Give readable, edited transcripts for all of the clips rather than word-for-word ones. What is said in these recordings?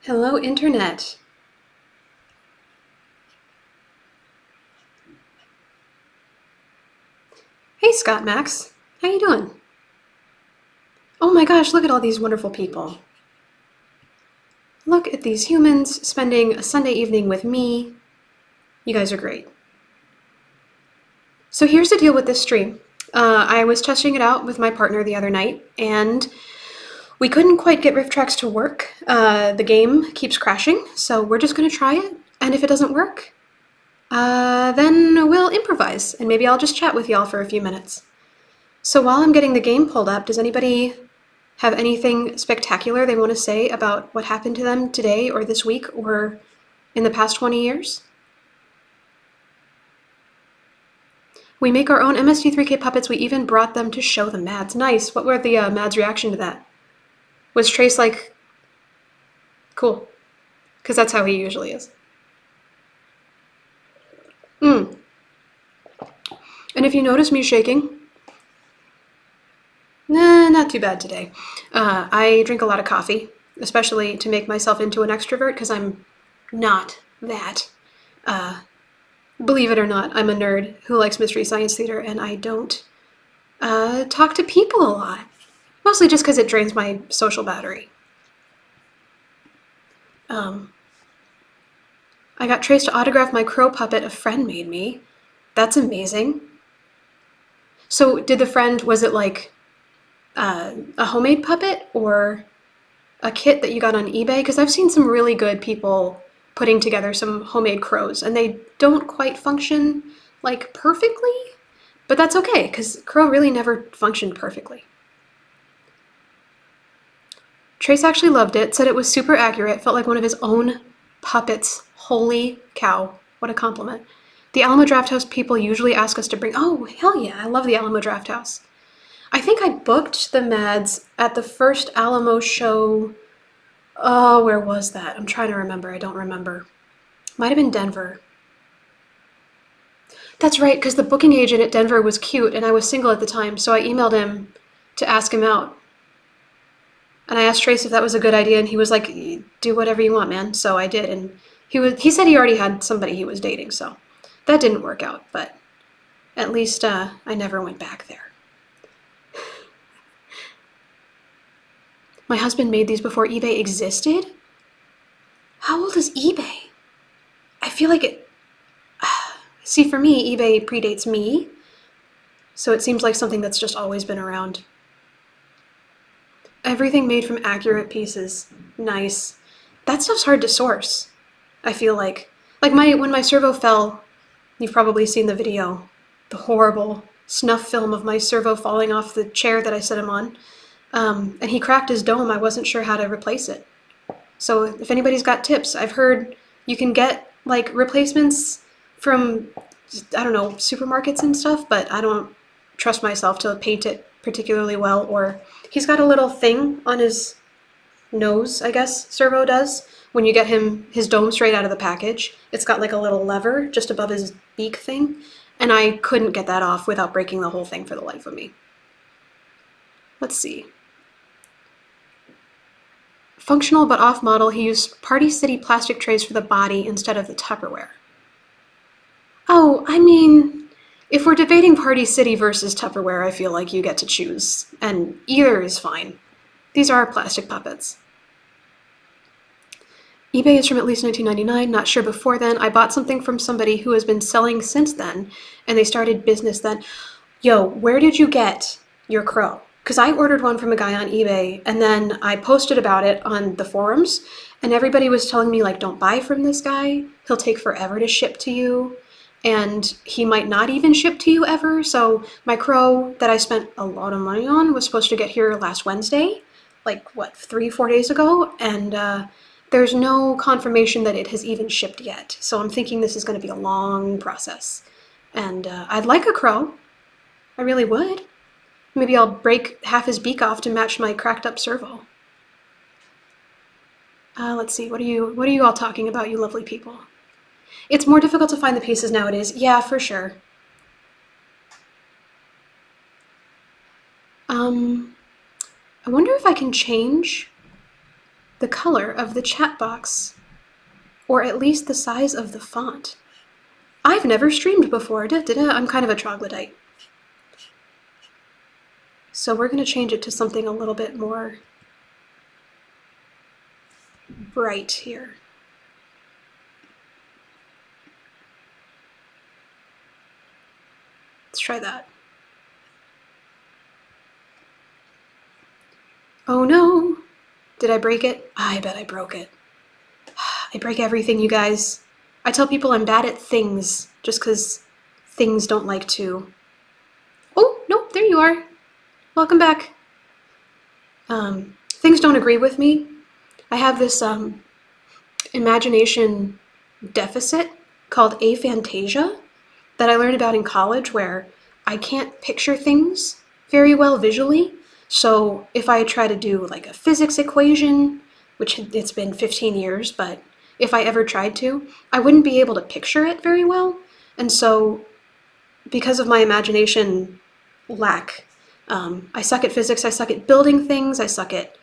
Hello, Internet. Hey, Scott Max. How you doing? Oh my gosh, look at all these wonderful people. Look at these humans spending a Sunday evening with me. You guys are great. So here's the deal with this stream. I was testing it out with my partner the other night, and we couldn't quite get Rifftrax to work. The game keeps crashing, so we're just gonna try it, and if it doesn't work, then we'll improvise, and maybe I'll just chat with y'all for a few minutes. So while I'm getting the game pulled up, does anybody have anything spectacular they want to say about what happened to them today or this week or in the past 20 years? We make our own MST3K puppets. We even brought them to show the Mads. Nice. What were the Mads' reaction to that? Was Trace like, cool? Because that's how he usually is. And if you notice me shaking, nah, not too bad today. I drink a lot of coffee, especially to make myself into an extrovert, because I'm not that. Believe it or not, I'm a nerd who likes Mystery Science Theater, and I don't talk to people a lot. Mostly just because it drains my social battery. I got Trace to autograph my crow puppet a friend made me. That's amazing. So did the friend, was it like a homemade puppet or a kit that you got on eBay? Because I've seen some really good people putting together some homemade crows, and they don't quite function like perfectly, but that's okay, because crow really never functioned perfectly. Trace actually loved it, said it was super accurate, felt like one of his own puppets. Holy cow, what a compliment. The Alamo Drafthouse people usually ask us to bring, oh, hell yeah, I love the Alamo Drafthouse. I think I booked the Mads at the first Alamo show. Oh, where was that? I'm trying to remember. I don't remember. Might have been Denver. That's right, because the booking agent at Denver was cute, and I was single at the time, so I emailed him to ask him out. And I asked Trace if that was a good idea, and he was like, do whatever you want, man. So I did, and he said he already had somebody he was dating, so that didn't work out, but at least I never went back there. My husband made these before eBay existed? How old is eBay? I feel like it... See, for me, eBay predates me, so it seems like something that's just always been around. Everything made from accurate pieces. Nice. That stuff's hard to source, I feel like. Like when my servo fell, you've probably seen the video, the horrible snuff film of my servo falling off the chair that I set him on. And he cracked his dome. I wasn't sure how to replace it. So if anybody's got tips, I've heard you can get like replacements from, I don't know, supermarkets and stuff, but I don't trust myself to paint it particularly well. Or he's got a little thing on his nose, I guess servo does, when you get him his dome straight out of the package. It's got like a little lever just above his beak thing, and I couldn't get that off without breaking the whole thing for the life of me. Let's see. Functional but off model, he used Party City plastic trays for the body instead of the Tupperware. Oh, I mean, if we're debating Party City versus Tupperware, I feel like you get to choose, and either is fine. These are plastic puppets. eBay is from at least 1999, not sure before then. I bought something from somebody who has been selling since then, and they started business then. Yo, where did you get your crow? Because I ordered one from a guy on eBay, and then I posted about it on the forums, and everybody was telling me, like, don't buy from this guy. He'll take forever to ship to you, and he might not even ship to you ever. So my crow that I spent a lot of money on was supposed to get here last Wednesday, like, what, 3-4 days ago? And there's no confirmation that it has even shipped yet. So I'm thinking this is going to be a long process. And I'd like a crow. I really would. Maybe I'll break half his beak off to match my cracked up servo. Let's see, what are you all talking about, you lovely people? It's more difficult to find the pieces nowadays. Yeah, for sure. I wonder if I can change the color of the chat box, or at least the size of the font. I've never streamed before. I'm kind of a troglodyte. So we're going to change it to something a little bit more bright here. Let's try that. Oh no! Did I break it? I bet I broke it. I break everything, you guys. I tell people I'm bad at things just because things don't like to. Oh, no, there you are. Welcome back. Things don't agree with me. I have this imagination deficit called aphantasia that I learned about in college, where I can't picture things very well visually. So if I try to do like a physics equation, which it's been 15 years, but if I ever tried to, I wouldn't be able to picture it very well. And so because of my imagination lack, I suck at physics, I suck at building things, I suck at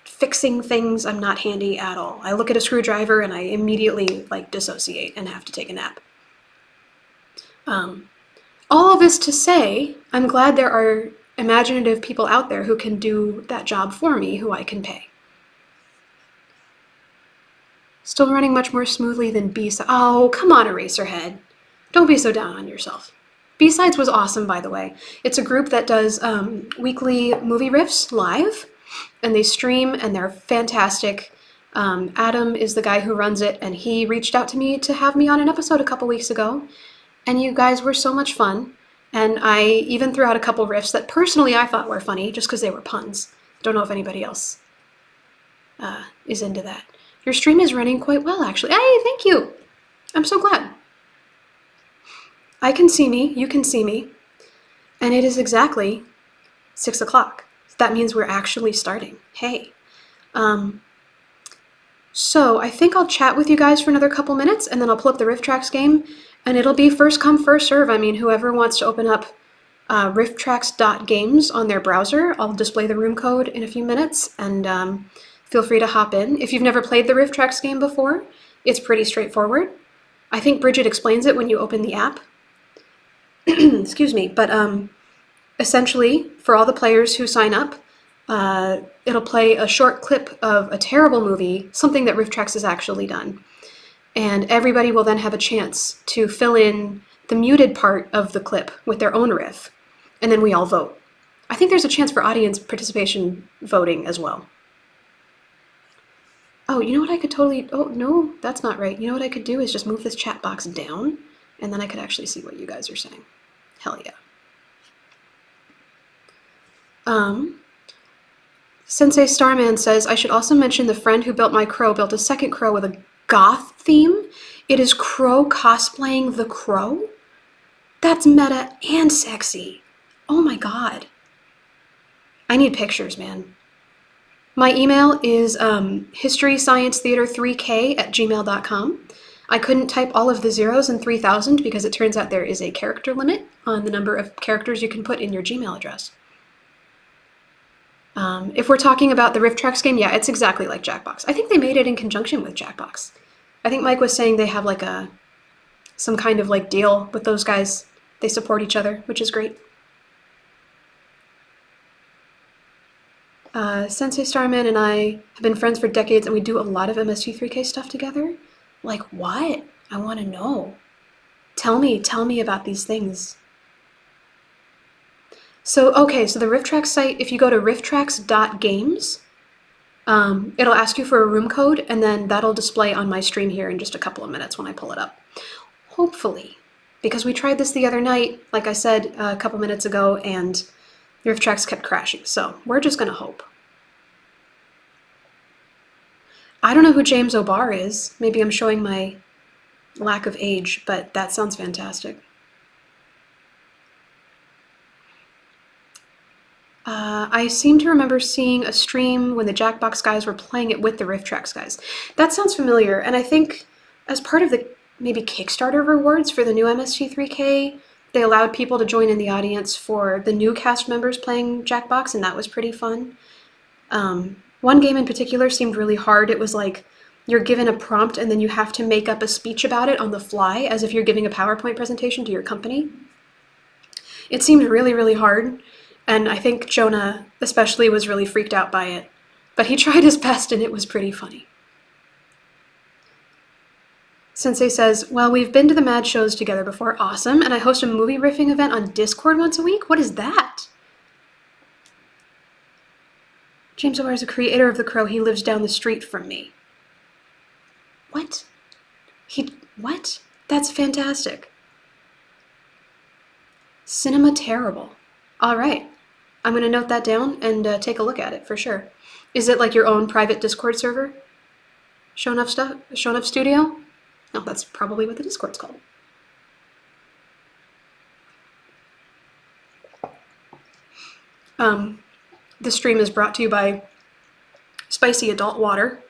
fixing things. I'm not handy at all. I look at a screwdriver and I immediately like dissociate and have to take a nap. All of this to say, I'm glad there are imaginative people out there who can do that job for me, who I can pay. Still running much more smoothly than B-Sides. Oh, come on, Eraserhead. Don't be so down on yourself. B-Sides was awesome, by the way. It's a group that does weekly movie riffs live, and they stream, and they're fantastic. Adam is the guy who runs it, and he reached out to me to have me on an episode a couple weeks ago, and you guys were so much fun. And I even threw out a couple riffs that personally I thought were funny, just because they were puns. Don't know if anybody else is into that. Your stream is running quite well, actually. Hey, thank you. I'm so glad. I can see me, you can see me, and it is exactly 6 o'clock. That means we're actually starting. Hey. So I think I'll chat with you guys for another couple minutes, and then I'll pull up the Rifftrax game, and it'll be first come, first serve. I mean, whoever wants to open up rifftrax.games on their browser, I'll display the room code in a few minutes, and feel free to hop in. If you've never played the Rifftrax game before, it's pretty straightforward. I think Bridget explains it when you open the app. Excuse me, but essentially, for all the players who sign up, it'll play a short clip of a terrible movie, something that Rifftrax has actually done. And everybody will then have a chance to fill in the muted part of the clip with their own riff, and then we all vote. I think there's a chance for audience participation voting as well. Oh, you know what I could totally... Oh, no, that's not right. You know what I could do is just move this chat box down, and then I could actually see what you guys are saying. Hell yeah. Sensei Starman says, I should also mention the friend who built my crow built a second crow with a goth theme. It is Crow cosplaying the Crow? That's meta and sexy. Oh my god. I need pictures, man. My email is historysciencetheater3k@gmail.com. I couldn't type all of the zeros in 3000 because it turns out there is a character limit on the number of characters you can put in your Gmail address. If we're talking about the Rifftrax game, yeah, it's exactly like Jackbox. I think they made it in conjunction with Jackbox. I think Mike was saying they have like some kind of like deal with those guys. They support each other, which is great. Sensei Starman and I have been friends for decades, and we do a lot of MST3K stuff together. Like what? I want to know. Tell me about these things. So, okay, so the Rifftrax site, if you go to rifftrax.games, it'll ask you for a room code, and then that'll display on my stream here in just a couple of minutes when I pull it up. Hopefully, because we tried this the other night, like I said a couple minutes ago, and Rifftrax kept crashing, so we're just gonna hope. I don't know who James O'Barr is. Maybe I'm showing my lack of age, but that sounds fantastic. I seem to remember seeing a stream when the Jackbox guys were playing it with the Rifftrax guys. That sounds familiar, and I think as part of the maybe Kickstarter rewards for the new MST3K, they allowed people to join in the audience for the new cast members playing Jackbox, and that was pretty fun. One game in particular seemed really hard. It was like you're given a prompt and then you have to make up a speech about it on the fly as if you're giving a PowerPoint presentation to your company. It seemed really, really hard, and I think Jonah especially was really freaked out by it. But he tried his best and it was pretty funny. Sensei says, well, we've been to the Mad shows together before. Awesome. And I host a movie riffing event on Discord once a week? What is that? James O'Hare is the creator of The Crow. He lives down the street from me. What? What? That's fantastic. Cinema terrible. All right. I'm going to note that down and take a look at it for sure. Is it like your own private Discord server? Show enough stuff? Show enough studio? No, that's probably what the Discord's called. The stream is brought to you by spicy adult water.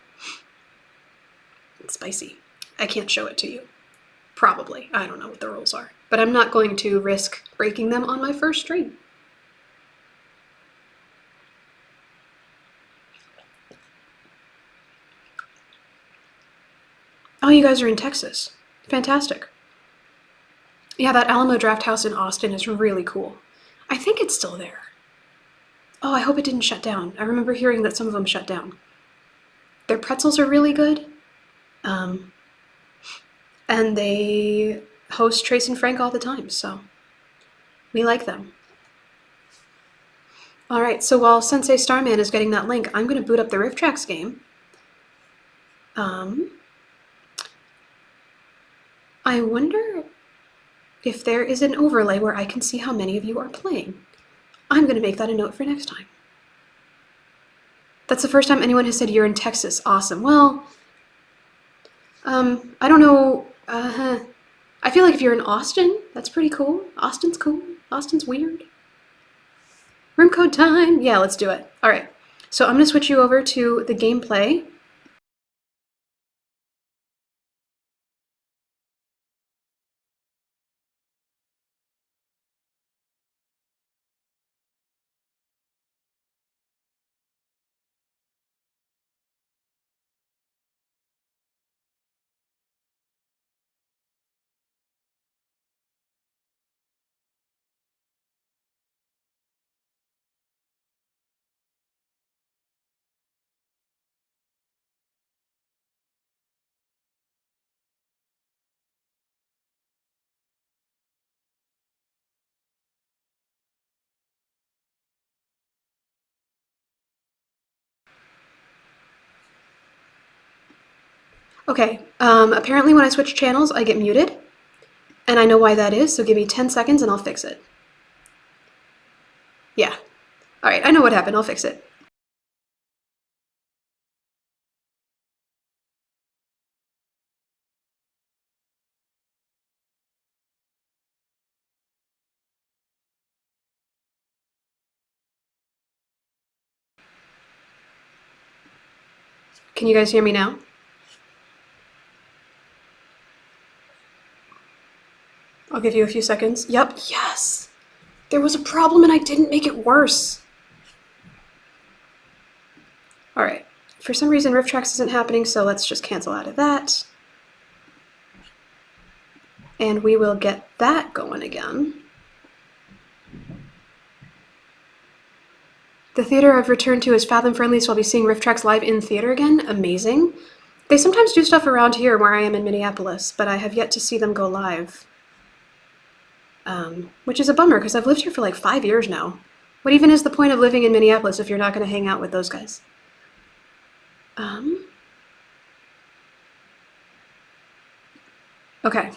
It's spicy. I can't show it to you. Probably. I don't know what the rules are. But I'm not going to risk breaking them on my first stream. Oh, you guys are in Texas. Fantastic. Yeah, that Alamo Draft House in Austin is really cool. I think it's still there. Oh, I hope it didn't shut down. I remember hearing that some of them shut down. Their pretzels are really good. And they host Trace and Frank all the time, so we like them. All right, so while Sensei Starman is getting that link, I'm going to boot up the Rifftrax game. I wonder if there is an overlay where I can see how many of you are playing. I'm going to make that a note for next time. That's the first time anyone has said you're in Texas. Awesome. Well, I don't know. I feel like if you're in Austin, that's pretty cool. Austin's cool. Austin's weird. Room code time. Yeah, let's do it. All right. So I'm going to switch you over to the gameplay. Okay, apparently when I switch channels, I get muted. And I know why that is, so give me 10 seconds and I'll fix it. Yeah. All right, I know what happened. I'll fix it. Can you guys hear me now? I'll give you a few seconds. Yep, yes. There was a problem and I didn't make it worse. All right. For some reason, Rifftrax isn't happening, so let's just cancel out of that. And we will get that going again. The theater I've returned to is Fathom Friendly, so I'll be seeing Rifftrax live in theater again. Amazing. They sometimes do stuff around here where I am in Minneapolis, but I have yet to see them go live. Which is a bummer, because I've lived here for like 5 years now. What even is the point of living in Minneapolis if you're not going to hang out with those guys? Okay.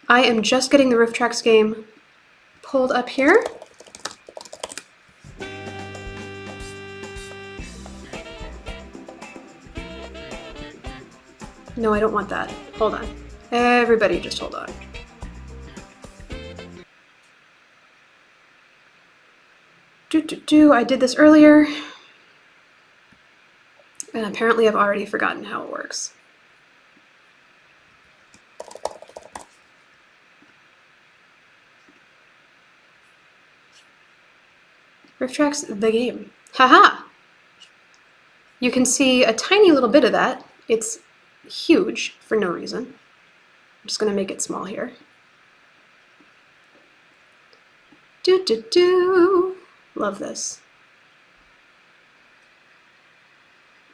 I am just getting the Rifftrax game pulled up here. No, I don't want that. Hold on. Everybody just hold on. I did this earlier. And apparently I've already forgotten how it works. Rifftrax the game. Haha! You can see a tiny little bit of that. It's huge for no reason. I'm just going to make it small here. Love this.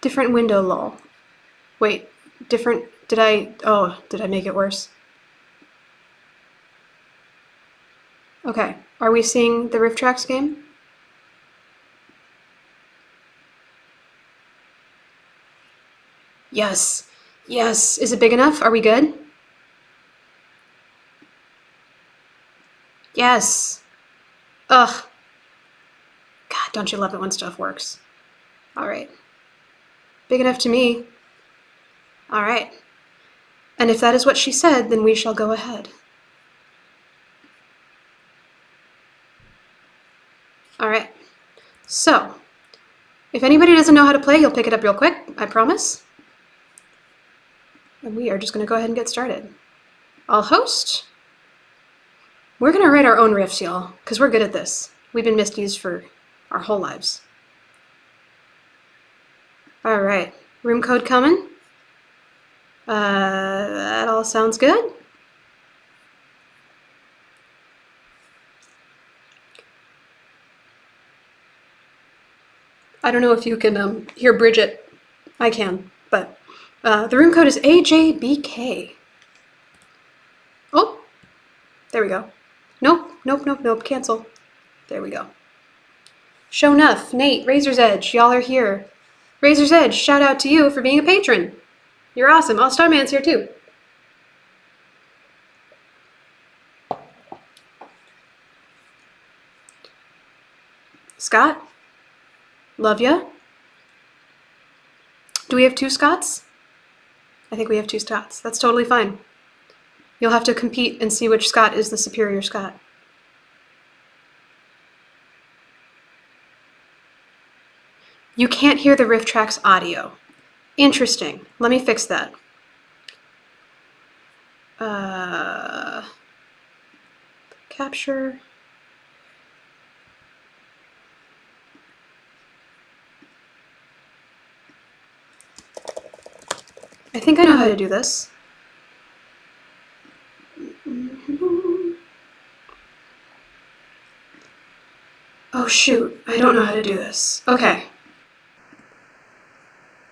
Different window lol. Wait, different, did I make it worse? Okay, are we seeing the Rifftrax game? Yes, yes. Is it big enough? Are we good? Yes. Ugh. God, don't you love it when stuff works? All right. Big enough to me. All right. And if that is what she said, then we shall go ahead. All right. So, if anybody doesn't know how to play, you'll pick it up real quick, I promise. And we are just going to go ahead and get started. I'll host. We're going to write our own riffs, y'all, because we're good at this. We've been Misties for our whole lives. All right. Room code coming. That all sounds good. I don't know if you can hear Bridget. I can, but the room code is AJBK. Oh, there we go. Nope, cancel. There we go. Show enough, Nate, Razor's Edge, y'all are here. Razor's Edge, shout out to you for being a patron. You're awesome. Oh, Starman's here too. Scott, love ya. Do we have two Scotts? I think we have two Scotts. That's totally fine. You'll have to compete and see which Scott is the superior Scott. You can't hear the Rifftrax audio. Interesting. Let me fix that. Capture. I think I know how to do this. Oh shoot, I don't know how to do this. Okay.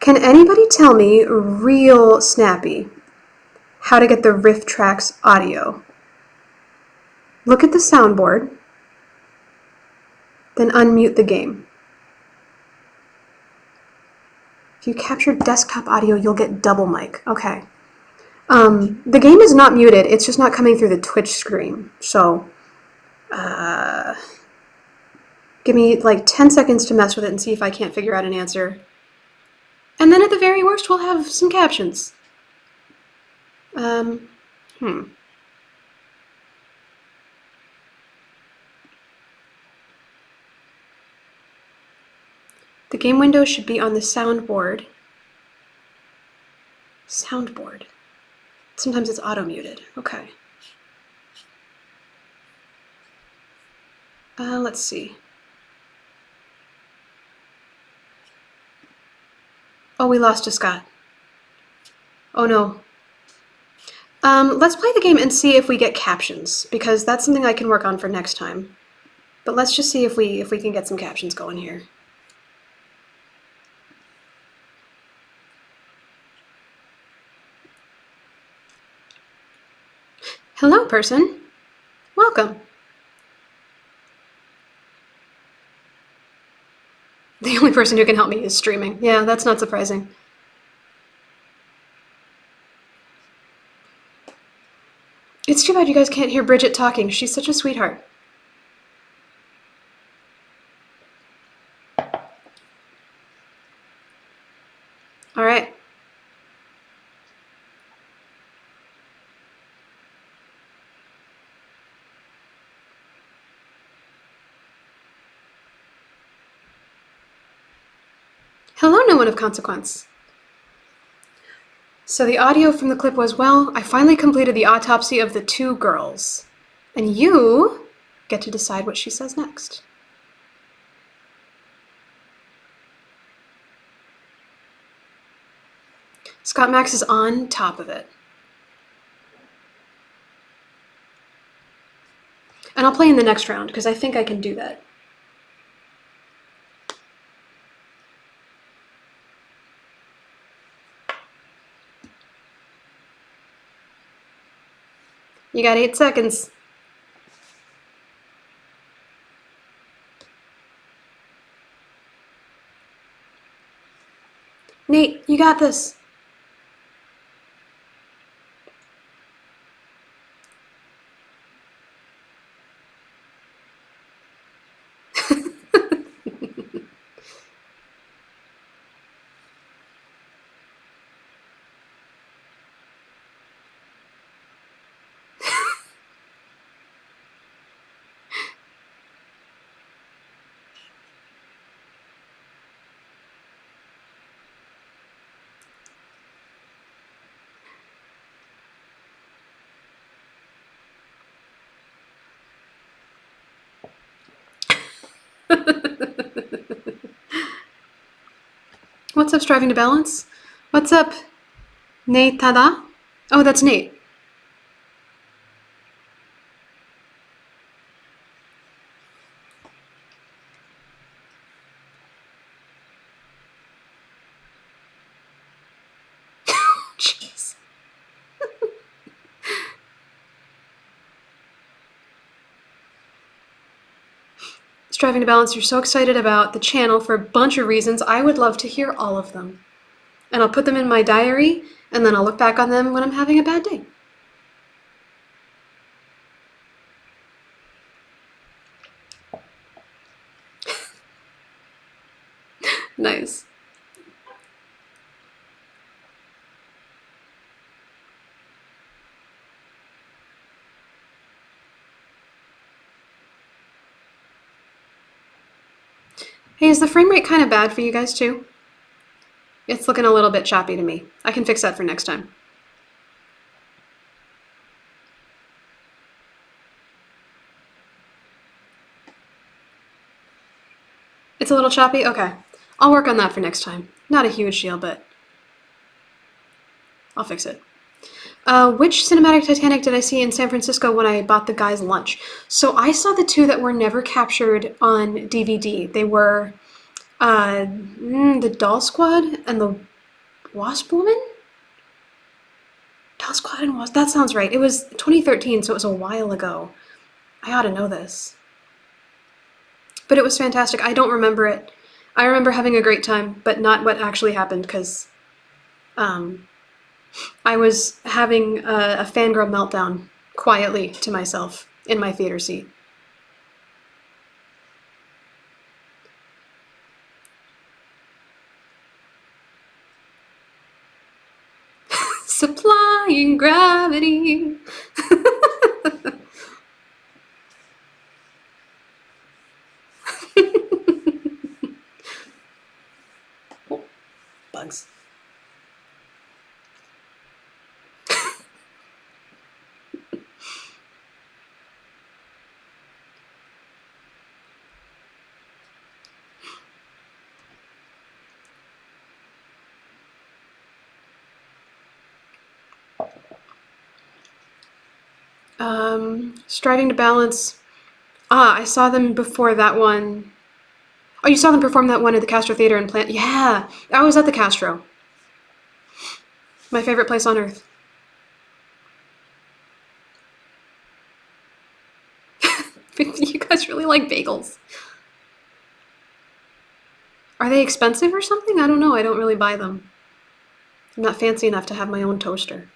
Can anybody tell me real snappy how to get the Rifftrax audio? Look at the soundboard, then unmute the game. If you capture desktop audio, you'll get double mic. Okay. The game is not muted, it's just not coming through the Twitch screen. So, give me like 10 seconds to mess with it and see if I can't figure out an answer. And then at the very worst, we'll have some captions. The game window should be on the soundboard. Soundboard. Sometimes it's auto-muted. Okay. Let's see. Oh, we lost a Scott. Oh no. Let's play the game and see if we get captions, because that's something I can work on for next time. But let's just see if we can get some captions going here. Hello, person. Welcome. The only person who can help me is streaming. Yeah, that's not surprising. It's too bad you guys can't hear Bridget talking. She's such a sweetheart. All right. Hello, no one of consequence. So the audio from the clip was, well, I finally completed the autopsy of the two girls. And you get to decide what she says next. Scott Max is on top of it. And I'll play in the next round because I think I can do that. You got 8 seconds. Nate, you got this. What's up, Striving to Balance? What's up, Nate Tada? Oh, that's Nate. Jeez. Striving to Balance, you're so excited about the channel for a bunch of reasons. I would love to hear all of them. And I'll put them in my diary, and then I'll look back on them when I'm having a bad day. Nice. Hey, is the frame rate kind of bad for you guys too? It's looking a little bit choppy to me. I can fix that for next time. It's a little choppy? Okay. I'll work on that for next time. Not a huge deal, but I'll fix it. Which cinematic Titanic did I see in San Francisco when I bought the guys lunch? So I saw the two that were never captured on DVD. They were the Doll Squad and the Wasp Woman? Doll Squad and Wasp, that sounds right. It was 2013, so it was a while ago. I ought to know this. But it was fantastic. I don't remember it. I remember having a great time, but not what actually happened, because I was having a fangirl meltdown quietly to myself in my theater seat. Supplying gravity. Oh, bugs. Striving to Balance. I saw them before that one. Oh, you saw them perform that one at the Castro Theater in Plant. Yeah, I was at the Castro. My favorite place on earth. You guys really like bagels. Are they expensive or something? I don't know. I don't really buy them. I'm not fancy enough to have my own toaster.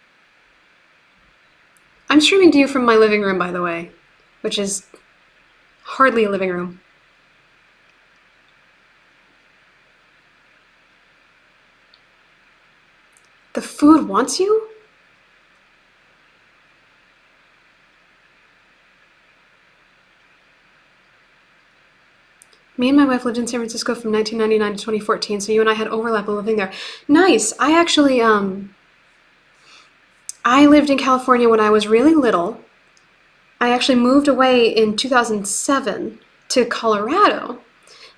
I'm streaming to you from my living room, by the way, which is hardly a living room. The food wants you? Me and my wife lived in San Francisco from 1999 to 2014, so you and I had overlap of living there. Nice. I actually, I lived in California when I was really little. I actually moved away in 2007 to Colorado.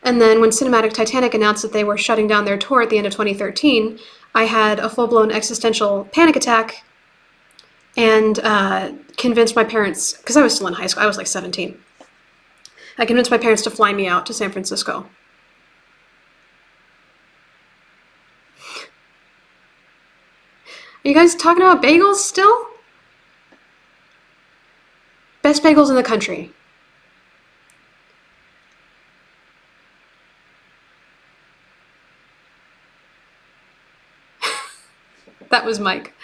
And then when Cinematic Titanic announced that they were shutting down their tour at the end of 2013, I had a full-blown existential panic attack and convinced my parents, because I was still in high school, I was like 17. I convinced my parents to fly me out to San Francisco. Are you guys talking about bagels still? Best bagels in the country. That was Mike.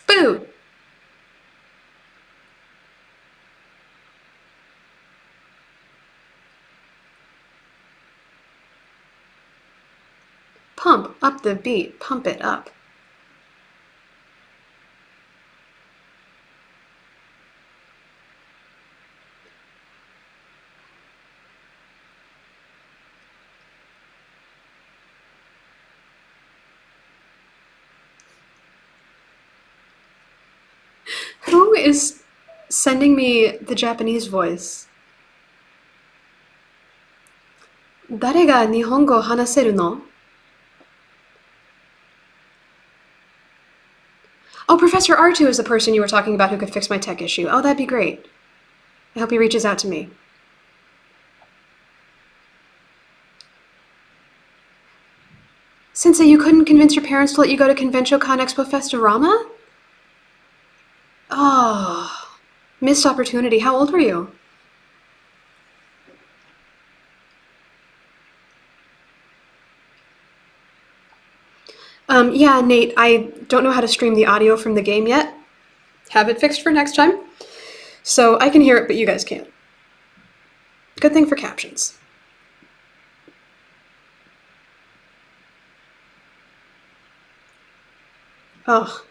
Boo! Pump up the beat. Pump it up. Who is sending me the Japanese voice? 誰が日本語話せるの? Oh, Professor R2 is the person you were talking about who could fix my tech issue. Oh, that'd be great. I hope he reaches out to me. Sensei, you couldn't convince your parents to let you go to ConventionCon Expo Festorama? Oh, missed opportunity. How old were you? Yeah, Nate, I don't know how to stream the audio from the game yet. Have it fixed for next time. So I can hear it, but you guys can't. Good thing for captions. Oh,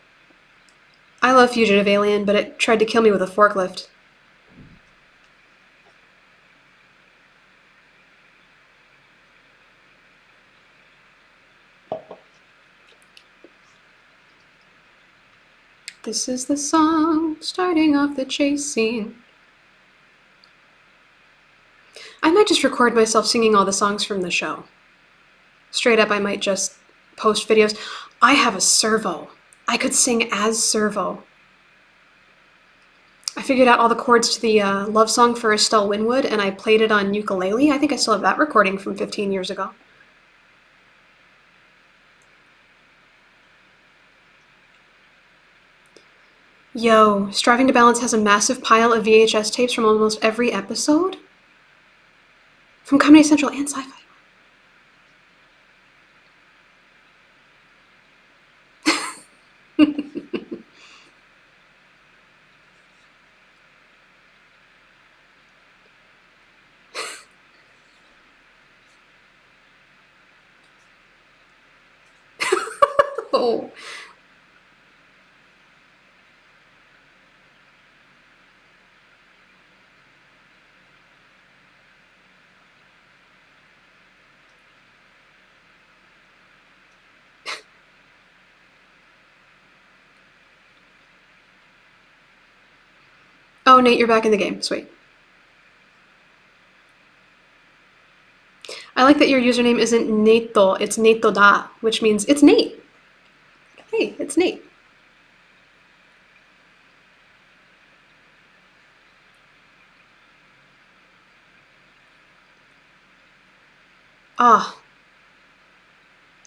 I love Fugitive Alien, but it tried to kill me with a forklift. This is the song starting off the chase scene. I might just record myself singing all the songs from the show. Straight up, I might just post videos. I have a servo. I could sing as Servo. I figured out all the chords to the love song for Estelle Winwood, and I played it on ukulele. I think I still have that recording from 15 years ago. Yo, Striving to Balance has a massive pile of VHS tapes from almost every episode? From Comedy Central and Sci-Fi. Oh. Oh, Nate, you're back in the game. Sweet. I like that your username isn't Neto, it's Neto da, which means it's Nate. Hey, it's Nate. Ah.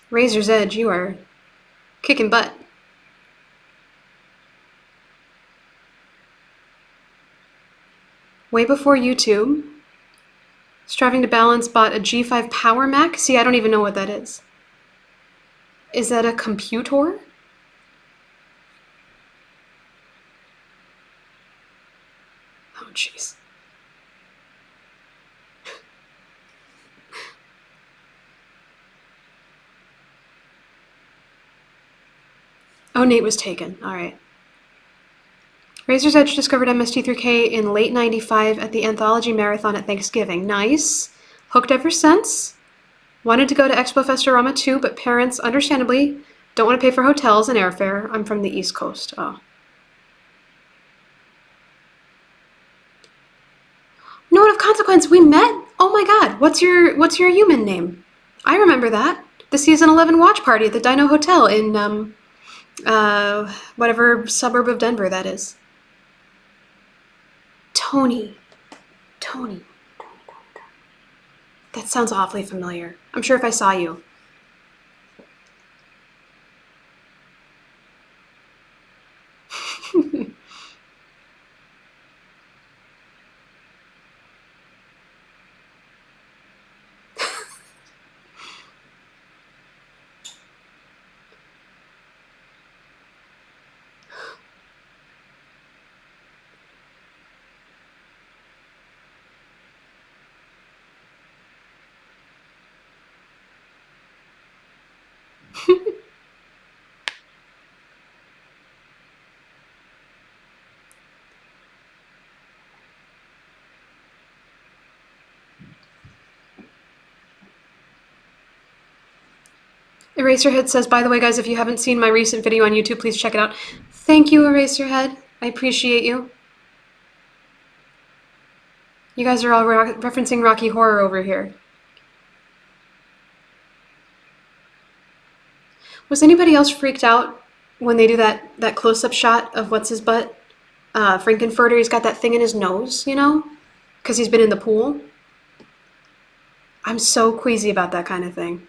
Razor's Edge, you are kicking butt. Way before YouTube, Striving to Balance bought a G5 Power Mac. See, I don't even know what that is. Is that a computer? Oh, jeez. Oh, Nate was taken. All right. Razor's Edge discovered MST3K in late 95 at the Anthology Marathon at Thanksgiving. Nice. Hooked ever since. Wanted to go to Expo Festorama too, but parents, understandably, don't want to pay for hotels and airfare. I'm from the East Coast. Oh. Zone of Consequence, we met. Oh my god, what's your human name? I remember that. The season 11 watch party at the Dino Hotel in whatever suburb of Denver that is. Tony. Tony. That sounds awfully familiar. I'm sure if I saw you. Eraserhead says, by the way, guys, if you haven't seen my recent video on YouTube, please check it out. Thank you, Eraserhead. I appreciate you. You guys are all referencing Rocky Horror over here. Was anybody else freaked out when they do that close-up shot of what's his butt? Frankenfurter, he's got that thing in his nose, you know? Because he's been in the pool. I'm so queasy about that kind of thing.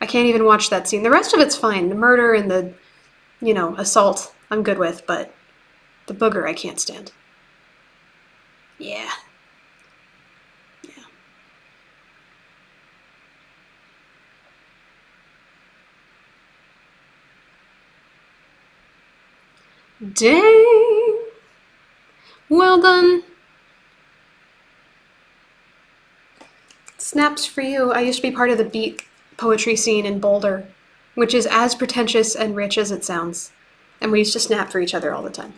I can't even watch that scene. The rest of it's fine. The murder and the, you know, assault, I'm good with, but the booger I can't stand. Yeah. Yeah. Dang. Well done. Snaps for you. I used to be part of the beat poetry scene in Boulder, which is as pretentious and rich as it sounds. And we used to snap for each other all the time.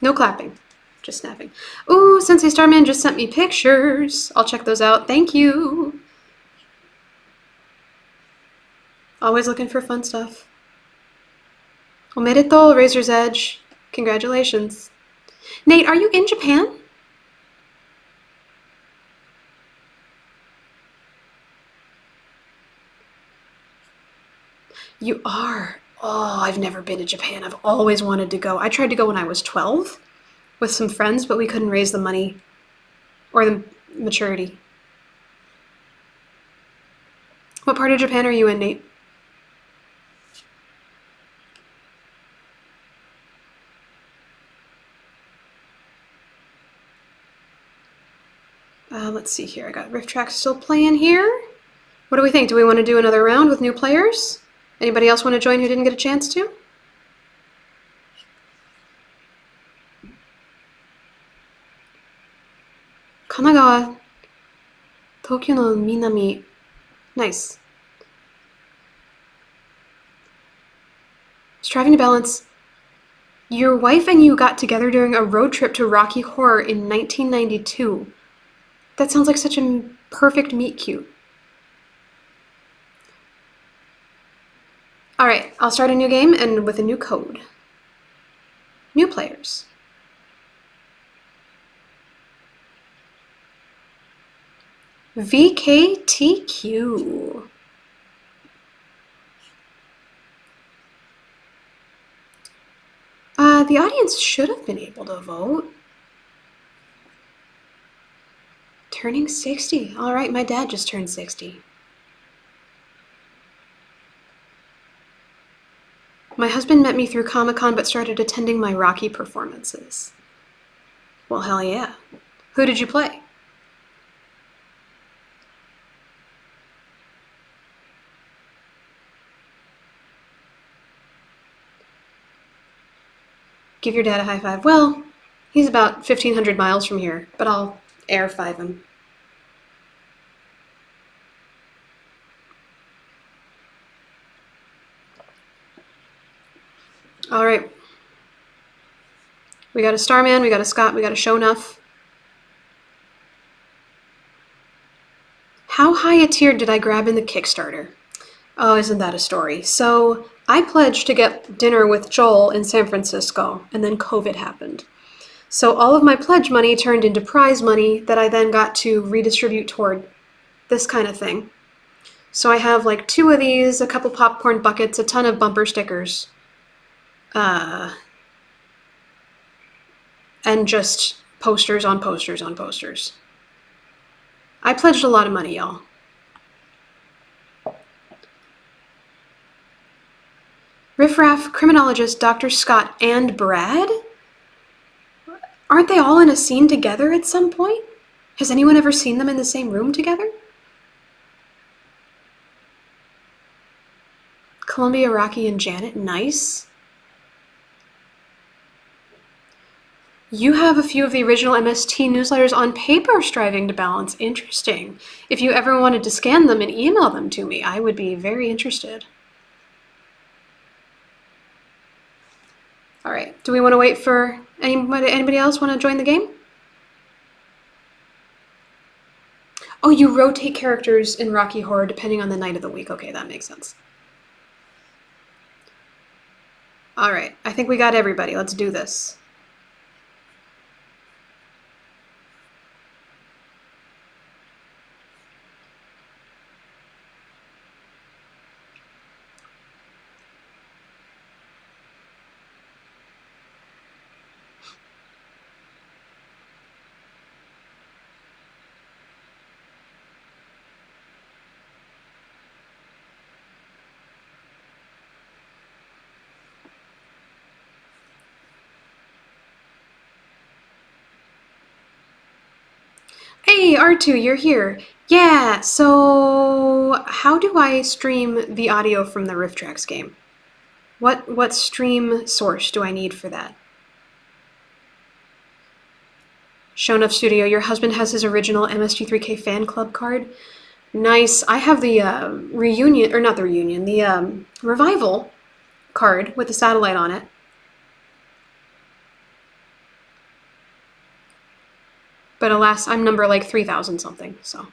No clapping, just snapping. Ooh, Sensei Starman just sent me pictures. I'll check those out. Thank you. Always looking for fun stuff. Omerito, Razor's Edge. Congratulations. Nate, are you in Japan? You are. Oh, I've never been to Japan. I've always wanted to go. I tried to go when I was 12 with some friends, but we couldn't raise the money or the maturity. What part of Japan are you in, Nate? Let's see here. I got Rifftrax still playing here. What do we think? Do we want to do another round with new players? Anybody else want to join who didn't get a chance to? Kanagawa, Tokyo no Minami. Nice. Striving to balance. Your wife and you got together during a road trip to Rocky Horror in 1992. That sounds like such a perfect meet cute. All right, I'll start a new game and with a new code. New players. VKTQ. The audience should have been able to vote. Turning 60. All right, my dad just turned 60. My husband met me through Comic-Con but started attending my Rocky performances. Well, hell yeah. Who did you play? Give your dad a high five. Well, he's about 1,500 miles from here, but I'll air five him. All right. We got a Starman, we got a Scott, we got a Shonuff. How high a tier did I grab in the Kickstarter? Oh, isn't that a story? So I pledged to get dinner with Joel in San Francisco, and then COVID happened. So all of my pledge money turned into prize money that I then got to redistribute toward this kind of thing. So I have like 2 of these, a couple popcorn buckets, a ton of bumper stickers, and just posters on posters on posters. I pledged a lot of money, y'all. Riffraff, Criminologist, Dr. Scott, and Brad? Aren't they all in a scene together at some point? Has anyone ever seen them in the same room together? Columbia, Rocky, and Janet, nice. You have a few of the original MST newsletters on paper striving to balance. Interesting. If you ever wanted to scan them and email them to me, I would be very interested. All right, do we want to wait for anybody else want to join the game? Oh, you rotate characters in Rocky Horror depending on the night of the week. Okay, that makes sense. All right, I think we got everybody. Let's do this. Hey, R2, you're here. Yeah, so how do I stream the audio from the Rifftrax game? What stream source do I need for that? Shonuff Studio, your husband has his original MSG3K fan club card. Nice. I have the reunion, or not the reunion, the revival card with the satellite on it. But alas, I'm number like 3,000 something, so.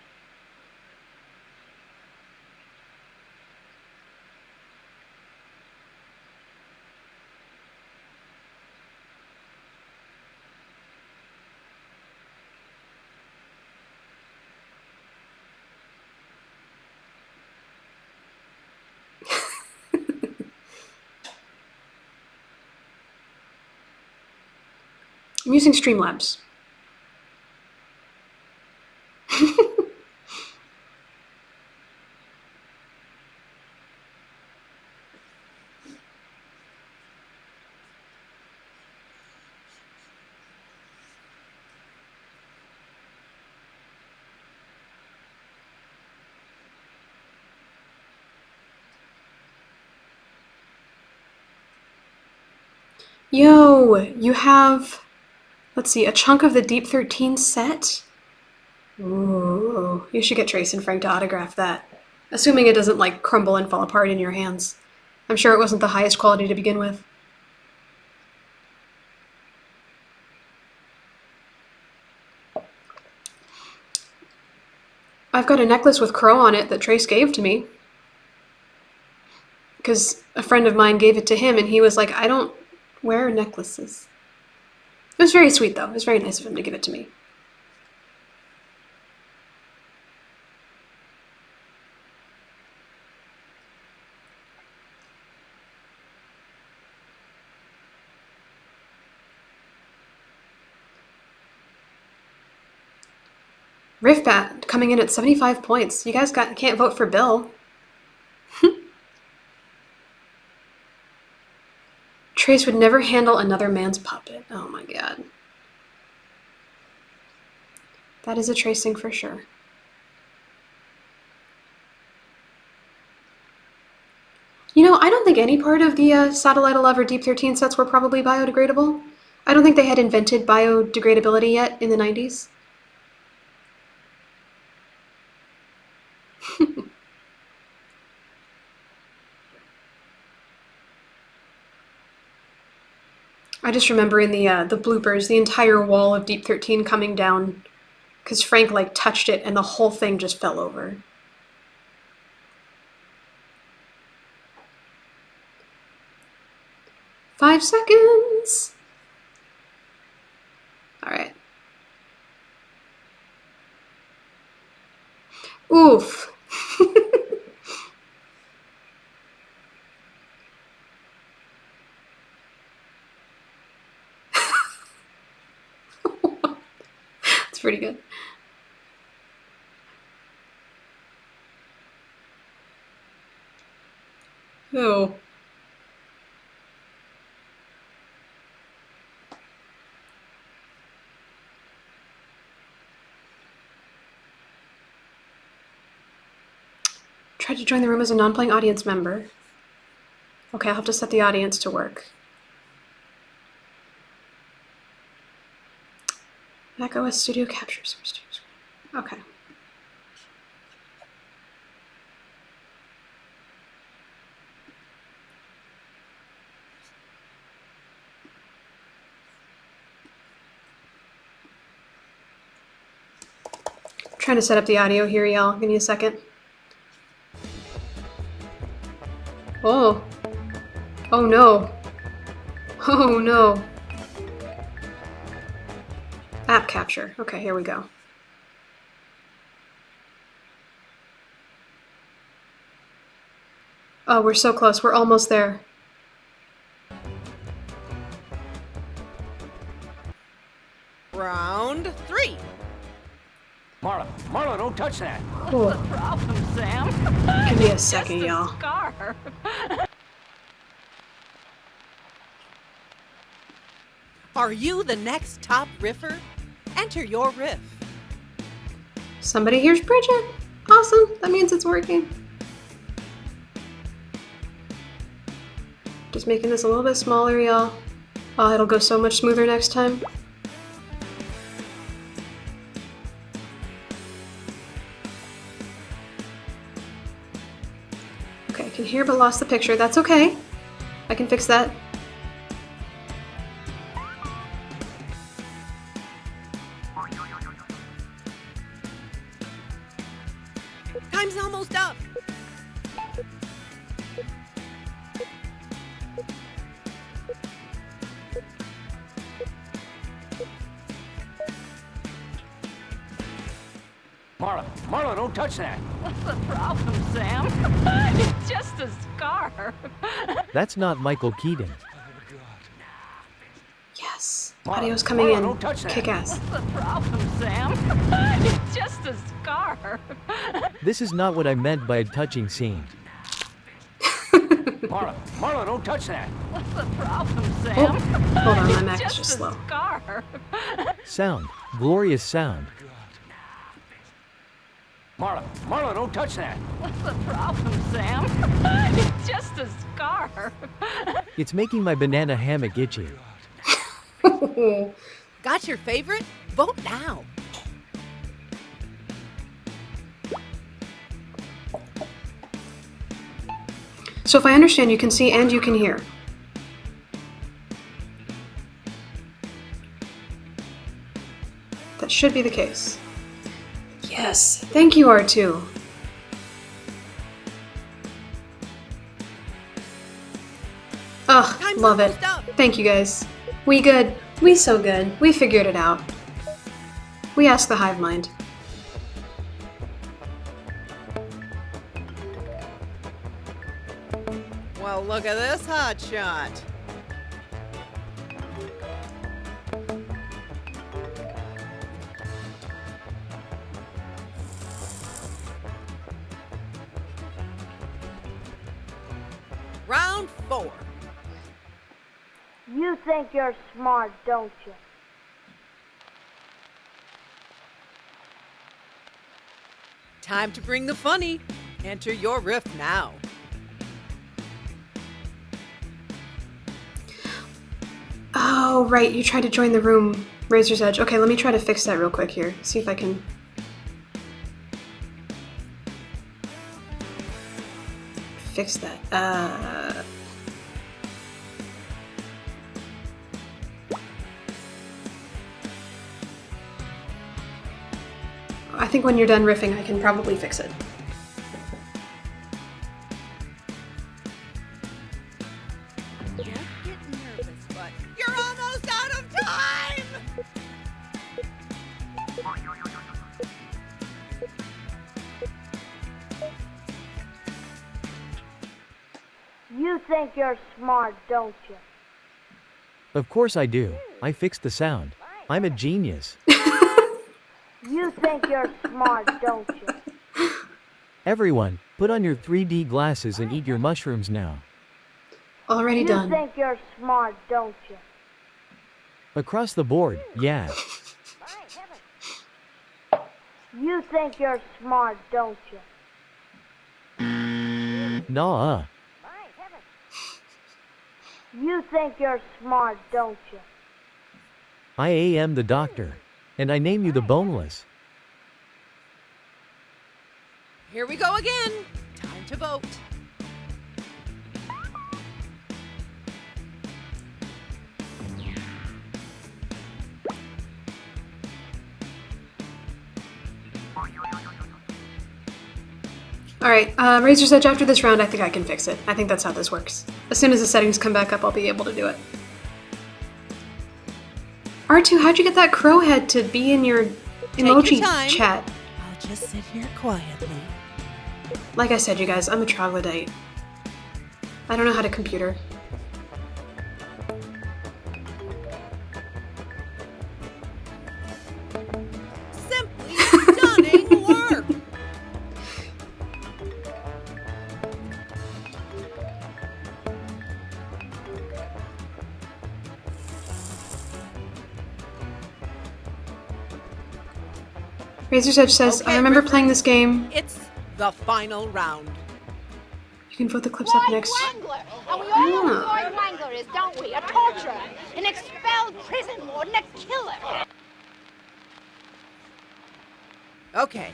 I'm using Streamlabs. Yo, you have, let's see, a chunk of the Deep 13 set? Ooh, you should get Trace and Frank to autograph that. Assuming it doesn't like crumble and fall apart in your hands. I'm sure it wasn't the highest quality to begin with. I've got a necklace with crow on it that Trace gave to me. Because a friend of mine gave it to him and he was like, I don't wear necklaces. It was very sweet though. It was very nice of him to give it to me. Riffbat coming in at 75 points. You guys can't vote for Bill. Trace would never handle another man's puppet. Oh my god. That is a tracing for sure. You know, I don't think any part of the Satellite 11 or Deep 13 sets were probably biodegradable. I don't think they had invented biodegradability yet in the 90s. I just remember in the bloopers, the entire wall of Deep 13 coming down because Frank like touched it and the whole thing just fell over. "5 seconds." Oof. It's pretty good. Oh. Tried to join the room as a non-playing audience member. Okay, I'll have to set the audience to work. Mac OS Studio Capture Source. Okay. Trying to set up the audio here, y'all. Give me a second. Oh. Oh no. Oh no. App capture. Okay, here we go. Oh, we're so close. We're almost there. Round 3. Marla, don't touch that. Cool. What's the problem, Sam? Give me a second, y'all. Scar. Are you the next top riffer? Enter your riff. Somebody here's Bridget. Awesome. That means it's working. Just making this a little bit smaller, y'all. Oh, it'll go so much smoother next time. Okay, I can hear but lost the picture. That's okay. I can fix that. Time's almost up. Marla, don't touch that. What's the problem, Sam? It's just a scar. That's not Michael Keaton. Yes. Audio's coming in. don't touch that. Kick ass. What's the problem, Sam? It's just a scar. This is not what I meant by a touching scene. Marla, don't touch that. What's the problem, Oh, Sam? hold on, my It's Mac is just just a slow. scar. Sound. Glorious sound. Marla, don't touch that. What's the problem, Sam? It's just a scar. It's making my banana hammock itchy. Got your favorite? Vote now. So if I understand, you can see and you can hear. That should be the case. Yes, thank you, R2. Ugh, Time's love it. almost up. Thank you guys. We good. We so good. We figured it out. We asked the hive mind. Well, look at this hot shot. Round 4. You think you're smart, don't you? Time to bring the funny. Enter your riff now. Oh, right. You tried to join the room, Razor's Edge. Okay, let me try to fix that real quick here. See if I can... fix that. I think when you're done riffing, I can probably fix it. Don't get nervous, but you're almost out of time! think you're smart, don't you? Of course I do. I fixed the sound. I'm a genius. You think you're smart, don't you? Everyone, put on your 3D glasses and eat your mushrooms now. Already You done. think you're smart, don't you? Across the board, yeah. You think you're smart, don't you? Nah. You think you're smart, don't you? I am the doctor. And I name you the boneless. Here we go again. Time to vote. Alright, Razor's Edge, after this round, I think I can fix it. I think that's how this works. As soon as the settings come back up, I'll be able to do it. R2, how'd you get that crow head to be in your emoji your time. chat? I'll just sit here quietly. Like I said, you guys, I'm a troglodyte. I don't know how to computer. Simply stunning work. Razor's Edge says, Okay, I remember Rifftrax. playing this game. It's the final round. You can vote the clips up next. Wrangler. And we all know who Ah. Floyd Wrangler is, don't we? A torturer, an expelled prison warden, a killer. Okay.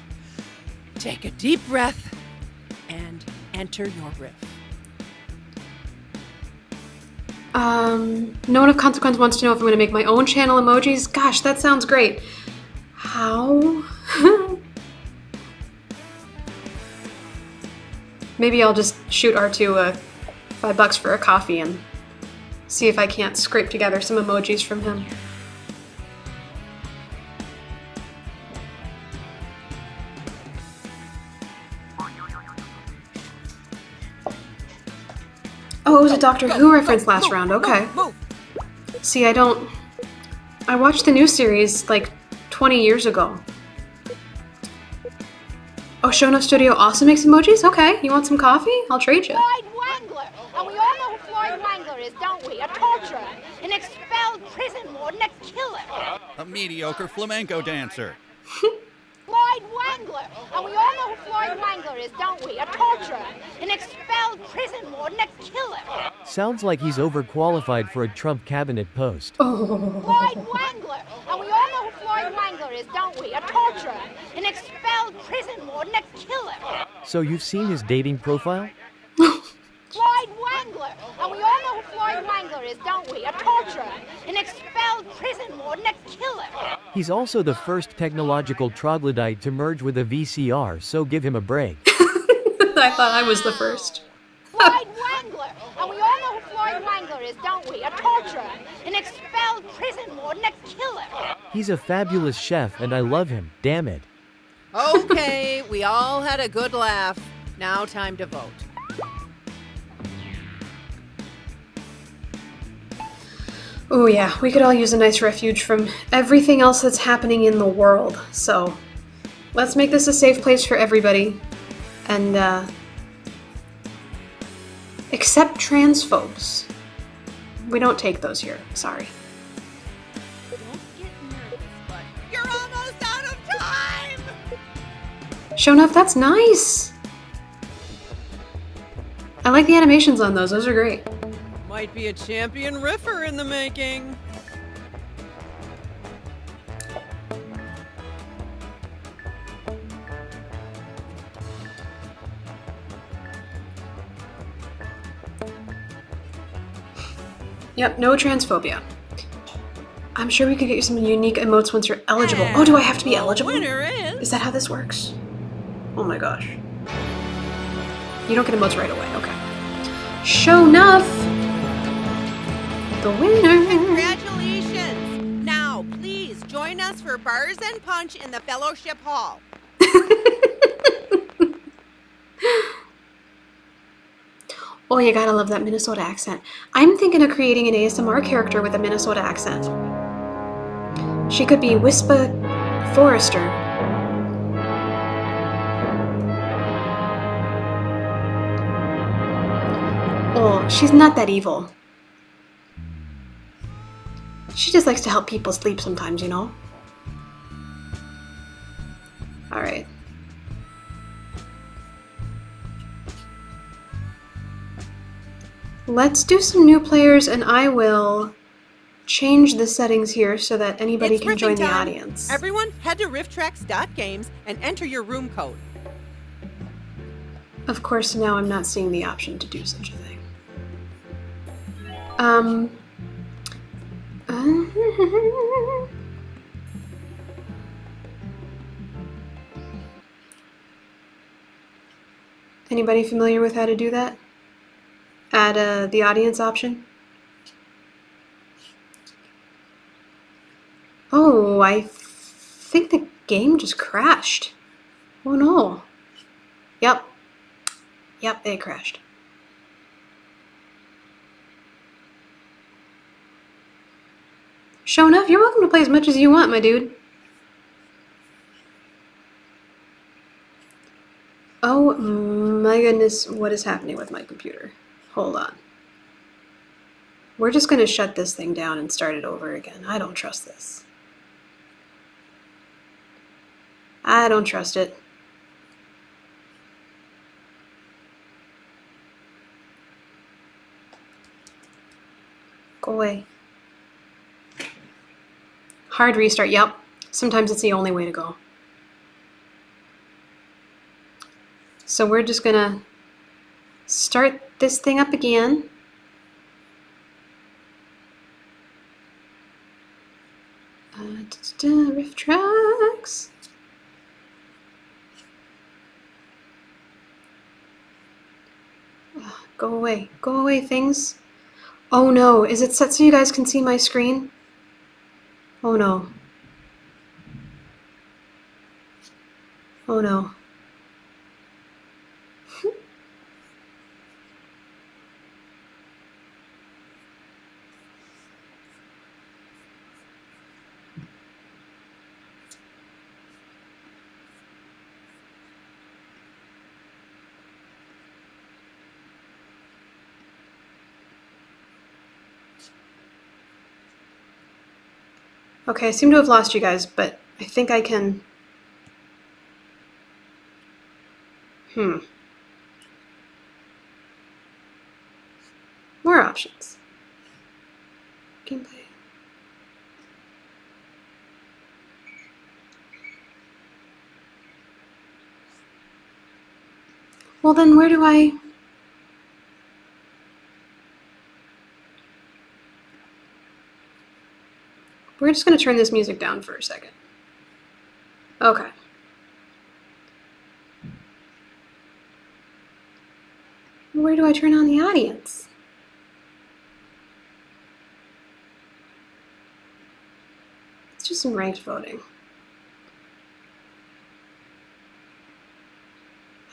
Take a deep breath and enter your riff. No one of consequence wants to know if I'm going to make my own channel emojis. Gosh, that sounds great. How? Maybe I'll just shoot R2 $5 for a coffee and see if I can't scrape together some emojis from him. Oh, it was a Doctor Who reference last round. Okay. Move. See, I watched the new series like 20 years ago. Oh, Shono Studio also makes emojis? Okay, you want some coffee? I'll trade you. Floyd Wrangler. And we all know who Floyd Wrangler is, don't we? A torturer, an expelled prison warden, a killer. A mediocre flamenco dancer. Floyd Wrangler. And we all know who Floyd Wrangler is, don't we? A torturer, an expelled prison warden, a killer. Sounds like he's overqualified for a Trump cabinet post. Floyd Wrangler. And we all know who Floyd Wrangler is, don't we? A torturer, an expelled prison warden, a killer. So you've seen his dating profile? Floyd Wrangler. And we all know who Floyd Wrangler is, don't we? A torturer, an expelled prison warden, a killer. He's also the first technological troglodyte to merge with a VCR, so give him a break. I thought I was the first. Floyd Wrangler. And we all know who Floyd Wrangler is, don't we? A torturer, an expelled prison warden, a killer. He's a fabulous chef and I love him, damn it. Okay, we all had a good laugh. Now time to vote. Oh yeah, we could all use a nice refuge from everything else that's happening in the world. So, let's make this a safe place for everybody. And, except transphobes. We don't take those here, sorry. Don't get nervous, but you're almost out of time! Shonuff, that's nice! I like the animations on those are great. Might be a champion riffer in the making. Yep, no transphobia. I'm sure we could get you some unique emotes once you're eligible. Oh, do I have to be The eligible? winner is... Is that how this works? Oh my gosh. You don't get emotes right away, okay. Shonuff! The winner! Congratulations! Now, please join us for bars and punch in the fellowship hall. Oh, you gotta love that Minnesota accent. I'm thinking of creating an ASMR character with a Minnesota accent. She could be Wispa Forrester. Oh, she's not that evil. She just likes to help people sleep sometimes, you know? Alright. Let's do some new players and I will change the settings here so that anybody It's can join riffing the time. audience. Everyone, head to rifftrax.games and enter your room code. Of course, now I'm not seeing the option to do such a thing. Um... Anybody familiar with how to do that? Add the audience option? Oh, I think the game just crashed. Oh no. Yep. Yep, it crashed. Show enough, you're welcome to play as much as you want, my dude. Oh my goodness, what is happening with my computer? Hold on. We're just gonna shut this thing down and start it over again. I don't trust this. I don't trust it. Go away. Hard restart, yep. Sometimes it's the only way to go. So we're just gonna start this thing up again. Rifftrax. Go away, things. Oh no, is it set so you guys can see my screen? Oh no. Oh no. Okay, I seem to have lost you guys, but I think I can... More options. Gameplay. Well then, where do I... We're just gonna turn this music down for a second. Okay. Where do I turn on the audience? Let's do some ranked voting.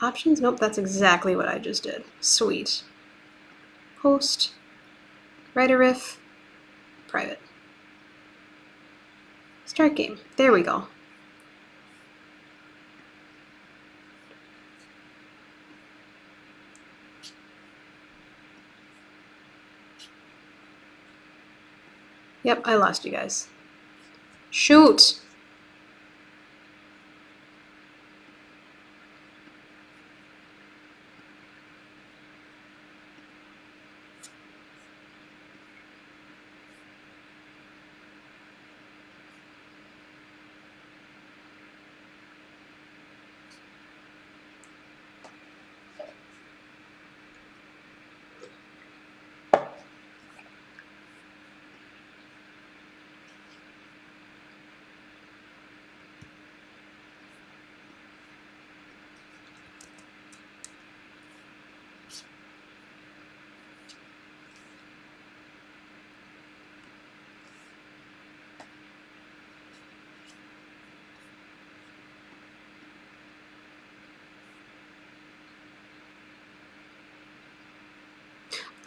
Options? Nope, that's exactly what I just did. Sweet. Host. Write a riff. Private. Start game. There we go. Yep, I lost you guys. Shoot!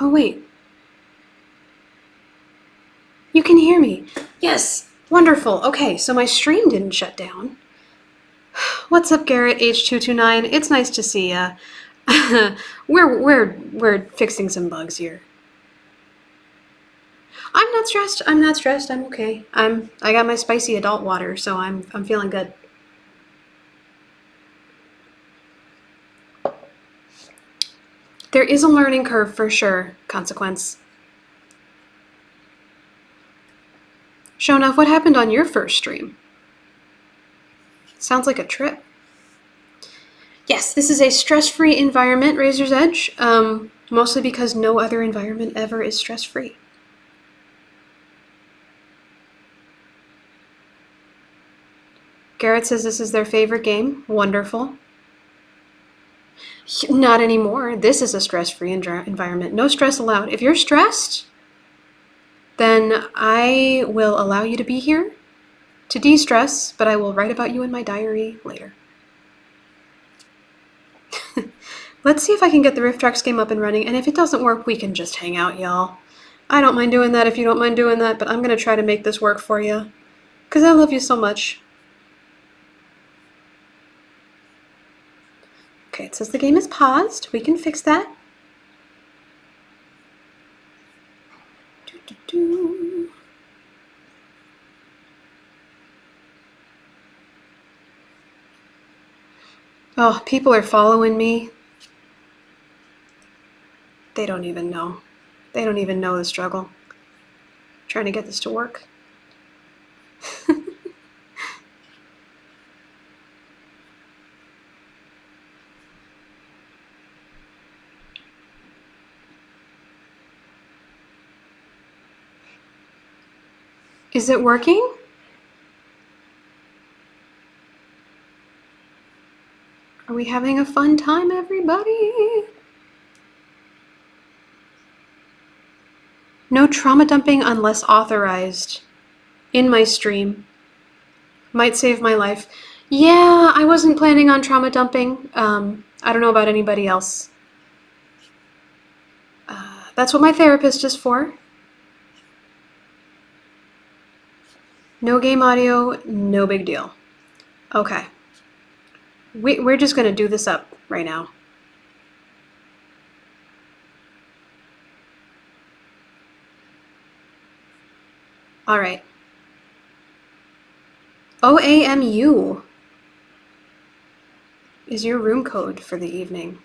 Oh, wait. You can hear me. Yes. Wonderful. Okay, so my stream didn't shut down. What's up, Garrett H229? It's nice to see ya. we're fixing some bugs here. I'm not stressed. I'm not stressed. I'm okay. I got my spicy adult water, so I'm feeling good. There is a learning curve for sure, Consequence. Shonaf, what happened on your first stream? Sounds like a trip. Yes, this is a stress-free environment, Razor's Edge, mostly because no other environment ever is stress-free. Garrett says this is their favorite game. Wonderful. Not anymore. This is a stress-free environment. No stress allowed. If you're stressed, then I will allow you to be here to de-stress, but I will write about you in my diary later. Let's see if I can get the Rifftrax game up and running, and if it doesn't work, we can just hang out, y'all. I don't mind doing that if you don't mind doing that, but I'm gonna try to make this work for you, because I love you so much. Okay, it says the game is paused. We can fix that. Doo-doo-doo. Oh, people are following me. They don't even know. They don't even know the struggle. I'm trying to get this to work. Is it working? Are we having a fun time, everybody? No trauma dumping unless authorized. In my stream. Might save my life. Yeah, I wasn't planning on trauma dumping. I don't know about anybody else. That's what my therapist is for. No game audio, no big deal. Okay. We're just gonna do this up right now. All right. OAMU is your room code for the evening.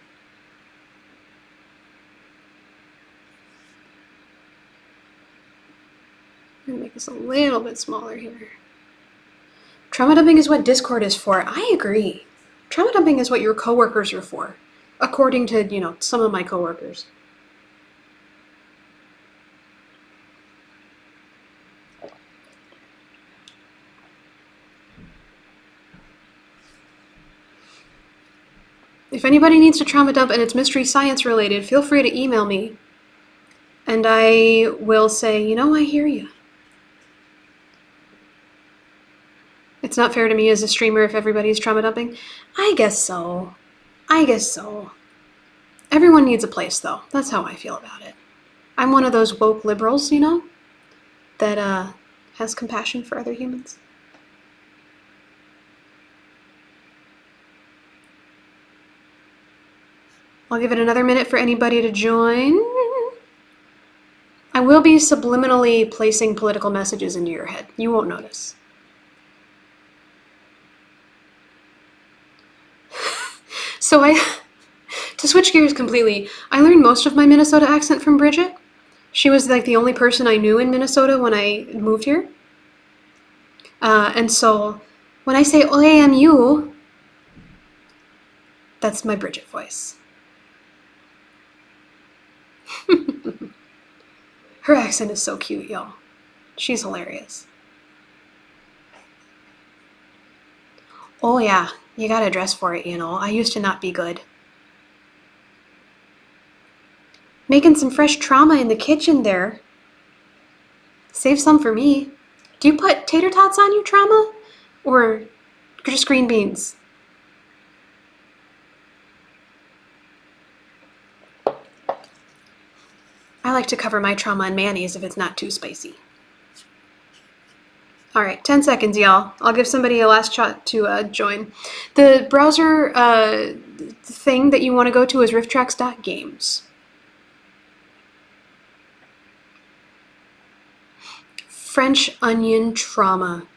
I'm gonna make this a little bit smaller here. Trauma dumping is what Discord is for. I agree. Trauma dumping is what your coworkers are for, according to, you know, some of my coworkers. If anybody needs to trauma dump and it's mystery science related, feel free to email me. And I will say, you know, I hear you. It's not fair to me as a streamer if everybody's trauma dumping. I guess so. I guess so. Everyone needs a place, though. That's how I feel about it. I'm one of those woke liberals, you know, that has compassion for other humans. I'll give it another minute for anybody to join. I will be subliminally placing political messages into your head. You won't notice. So to switch gears completely, I learned most of my Minnesota accent from Bridget. She was like the only person I knew in Minnesota when I moved here. And so when I say OAMU, that's my Bridget voice. Her accent is so cute, y'all. She's hilarious. Oh yeah, you gotta dress for it, you know. I used to not be good. Making some fresh trauma in the kitchen there. Save some for me. Do you put tater tots on your trauma? Or just green beans? I like to cover my trauma in mayonnaise if it's not too spicy. All right, 10 seconds, y'all. I'll give somebody a last shot to join. The browser thing that you want to go to is rifftrax.games. French onion trauma.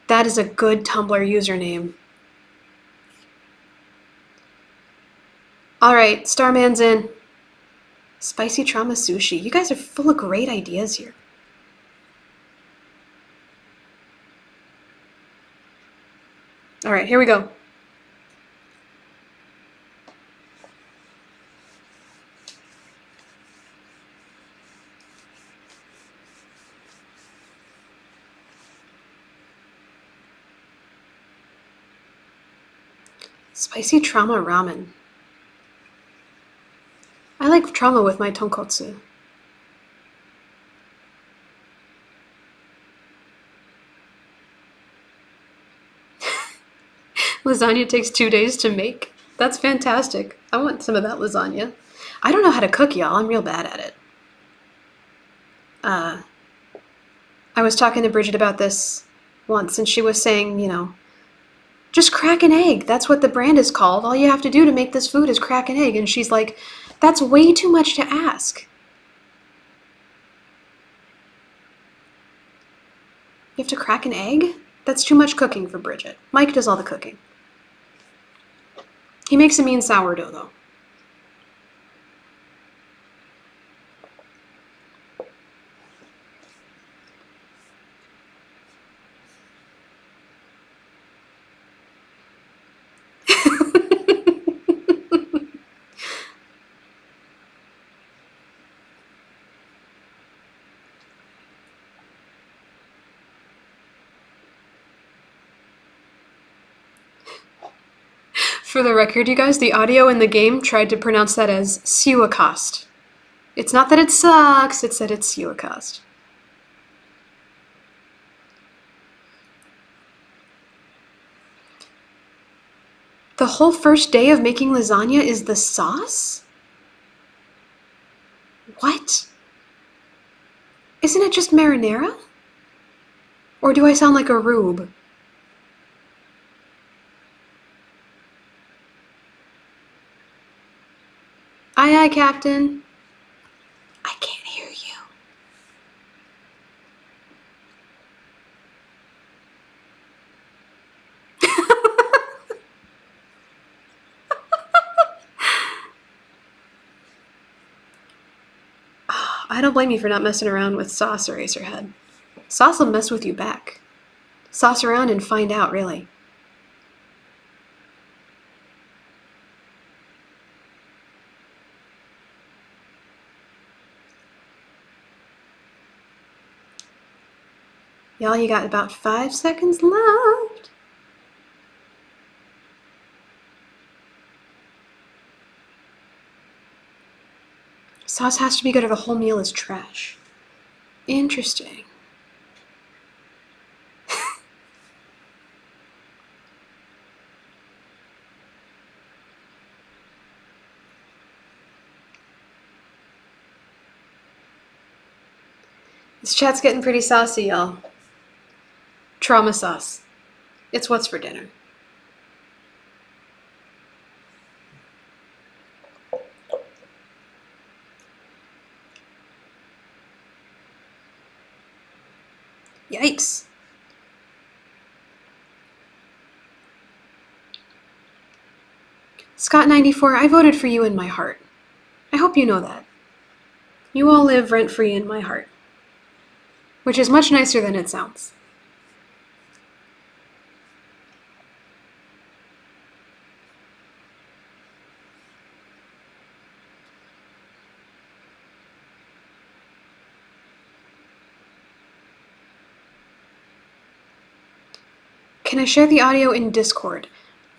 That is a good Tumblr username. All right, Starman's in. Spicy trauma sushi. You guys are full of great ideas here. All right, here we go. Spicy trauma ramen. I like trauma with my tonkotsu. Lasagna takes 2 days to make. That's fantastic. I want some of that lasagna. I don't know how to cook, y'all. I'm real bad at it. I was talking to Bridget about this once, and she was saying, you know, just crack an egg. That's what the brand is called. All you have to do to make this food is crack an egg. And she's like, that's way too much to ask. You have to crack an egg? That's too much cooking for Bridget. Mike does all the cooking. He makes a mean sourdough, though. For the record, you guys, the audio in the game tried to pronounce that as Siwacost. It's not that it sucks, it's that it's Siwacost. The whole first day of making lasagna is the sauce? What? Isn't it just marinara? Or do I sound like a rube? Aye, aye, Captain. I can't hear you. I don't blame you for not messing around with sauce, Eraserhead. Sauce will mess with you back. Sauce around and find out, really. Y'all, you got about 5 seconds left. Sauce has to be good or the whole meal is trash. Interesting. This chat's getting pretty saucy, y'all. Trauma sauce. It's what's for dinner. Yikes. Scott94, I voted for you in my heart. I hope you know that. You all live rent-free in my heart. Which is much nicer than it sounds. Can I share the audio in Discord?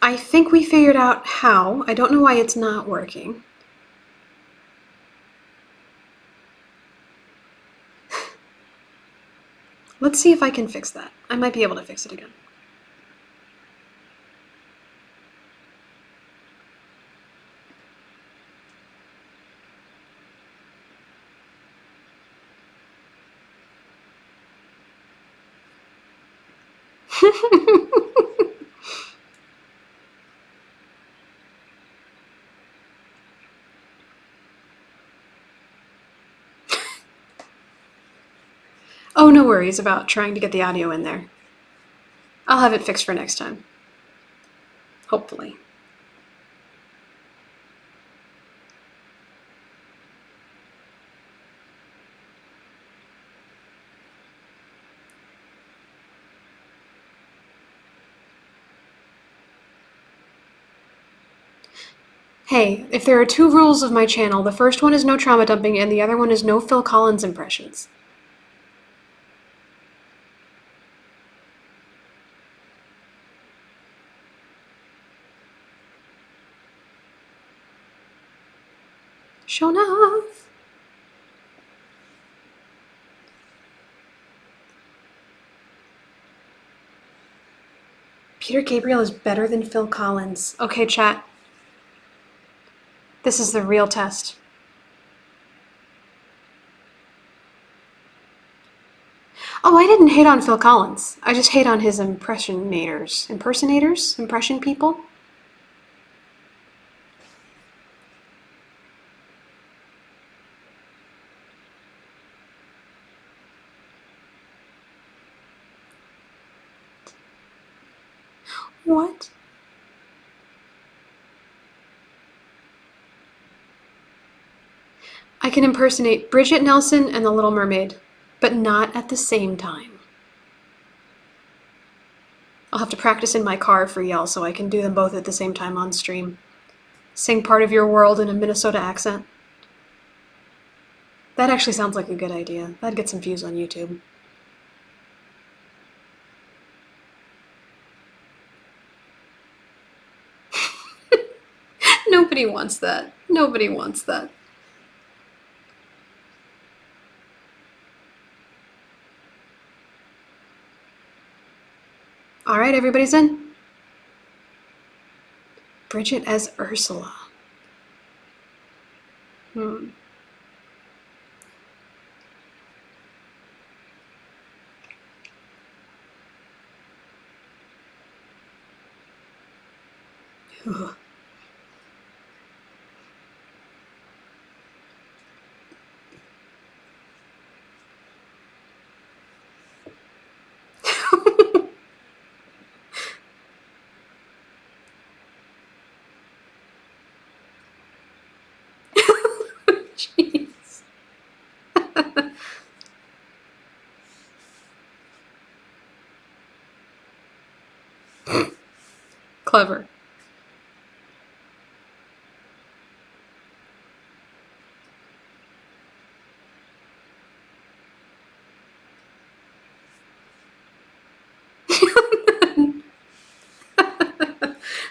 I think we figured out how. I don't know why it's not working. Let's see if I can fix that. I might be able to fix it again. Oh, no worries about trying to get the audio in there. I'll have it fixed for next time. Hopefully. Hey, if there are 2 rules of my channel, the first one is no trauma dumping and the other one is no Phil Collins impressions. Show enough. Peter Gabriel is better than Phil Collins. Okay, chat. This is the real test. Oh, I didn't hate on Phil Collins. I just hate on his impression people. What? I can impersonate Bridget Nelson and the Little Mermaid, but not at the same time. I'll have to practice in my car for y'all so I can do them both at the same time on stream. Sing Part of Your World in a Minnesota accent. That actually sounds like a good idea. That'd get some views on YouTube. Nobody wants that. Nobody wants that. All right, everybody's in. Bridget as Ursula. Ugh. Jeez. Clever.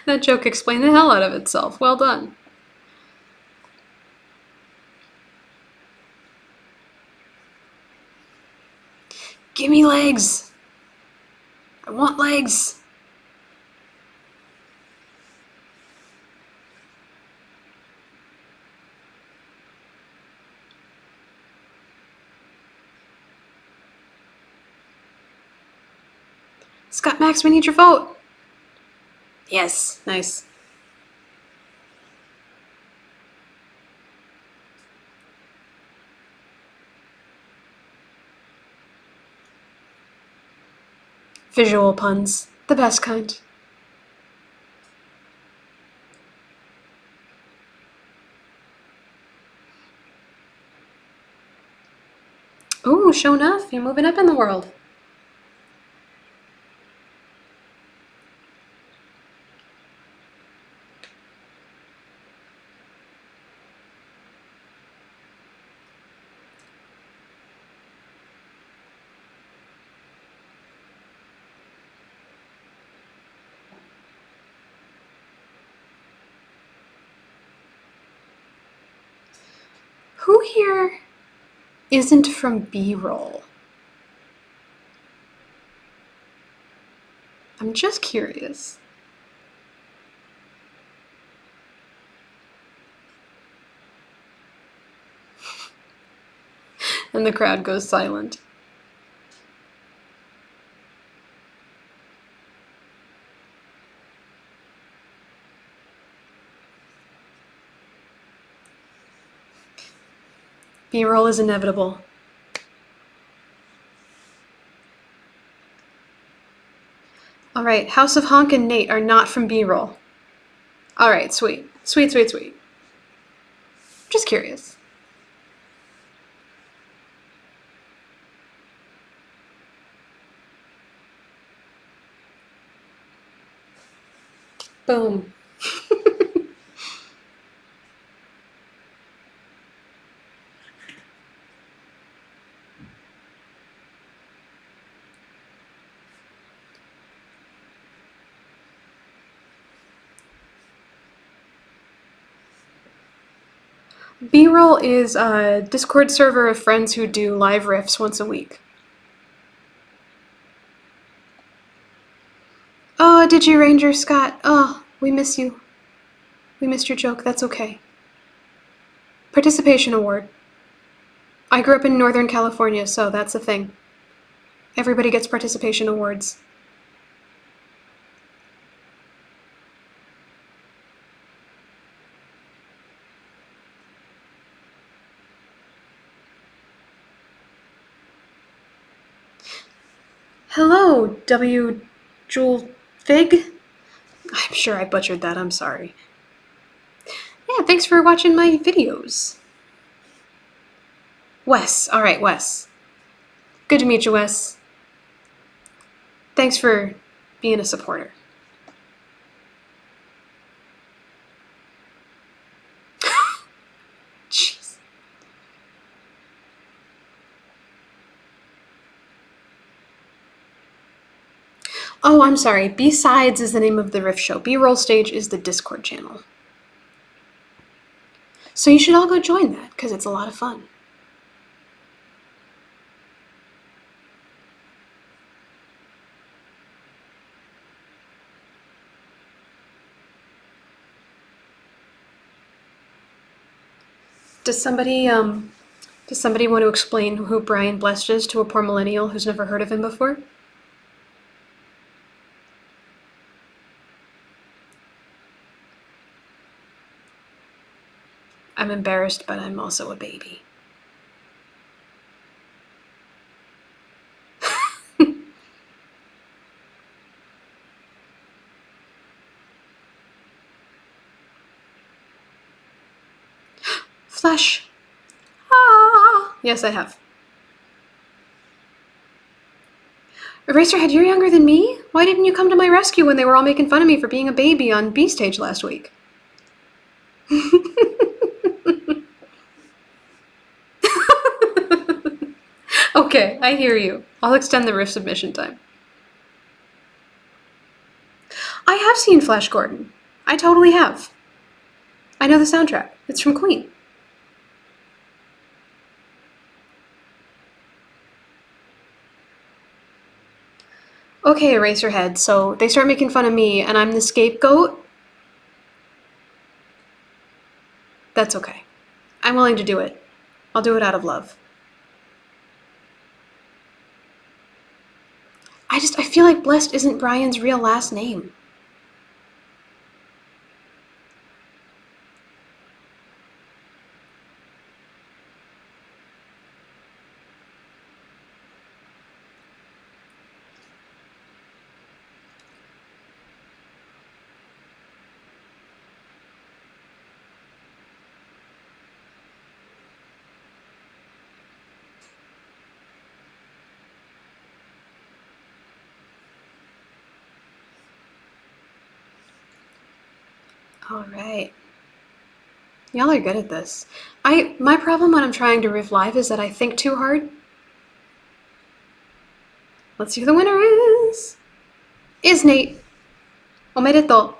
That joke explained the hell out of itself. Well done. Give me legs. I want legs. Scott Max, we need your vote. Yes, nice. Visual puns, the best kind. Ooh, show enough. You're moving up in the world. Who here isn't from B-roll? I'm just curious. And the crowd goes silent. B-roll is inevitable. All right, House of Honk and Nate are not from B-roll. All right, sweet. Sweet, sweet, sweet. Just curious. Boom. B-roll is a Discord server of friends who do live riffs once a week. Oh, did you, Ranger Scott? Oh, we miss you. We missed your joke. That's okay. Participation award. I grew up in Northern California, so that's a thing. Everybody gets participation awards. Hello, W. Jewel Fig? I'm sure I butchered that, I'm sorry. Yeah, thanks for watching my videos. Wes, alright, Wes. Good to meet you, Wes. Thanks for being a supporter. Jeez. Oh, I'm sorry. B-Sides is the name of the Riff Show. B-Roll Stage is the Discord channel. So you should all go join that, because it's a lot of fun. Does somebody want to explain who Brian Blessed is to a poor millennial who's never heard of him before? I'm embarrassed, but I'm also a baby. Flash. Ah! Yes, I have. Eraserhead, you're younger than me? Why didn't you come to my rescue when they were all making fun of me for being a baby on B Stage last week? Okay, I hear you. I'll extend the riff submission time. I have seen Flash Gordon. I totally have. I know the soundtrack. It's from Queen. Okay, Eraserhead, so they start making fun of me and I'm the scapegoat? That's okay. I'm willing to do it. I'll do it out of love. I feel like Blessed isn't Brian's real last name. All right. Y'all are good at this. My problem when I'm trying to riff live is that I think too hard. Let's see who the winner is Nate. Omedeto.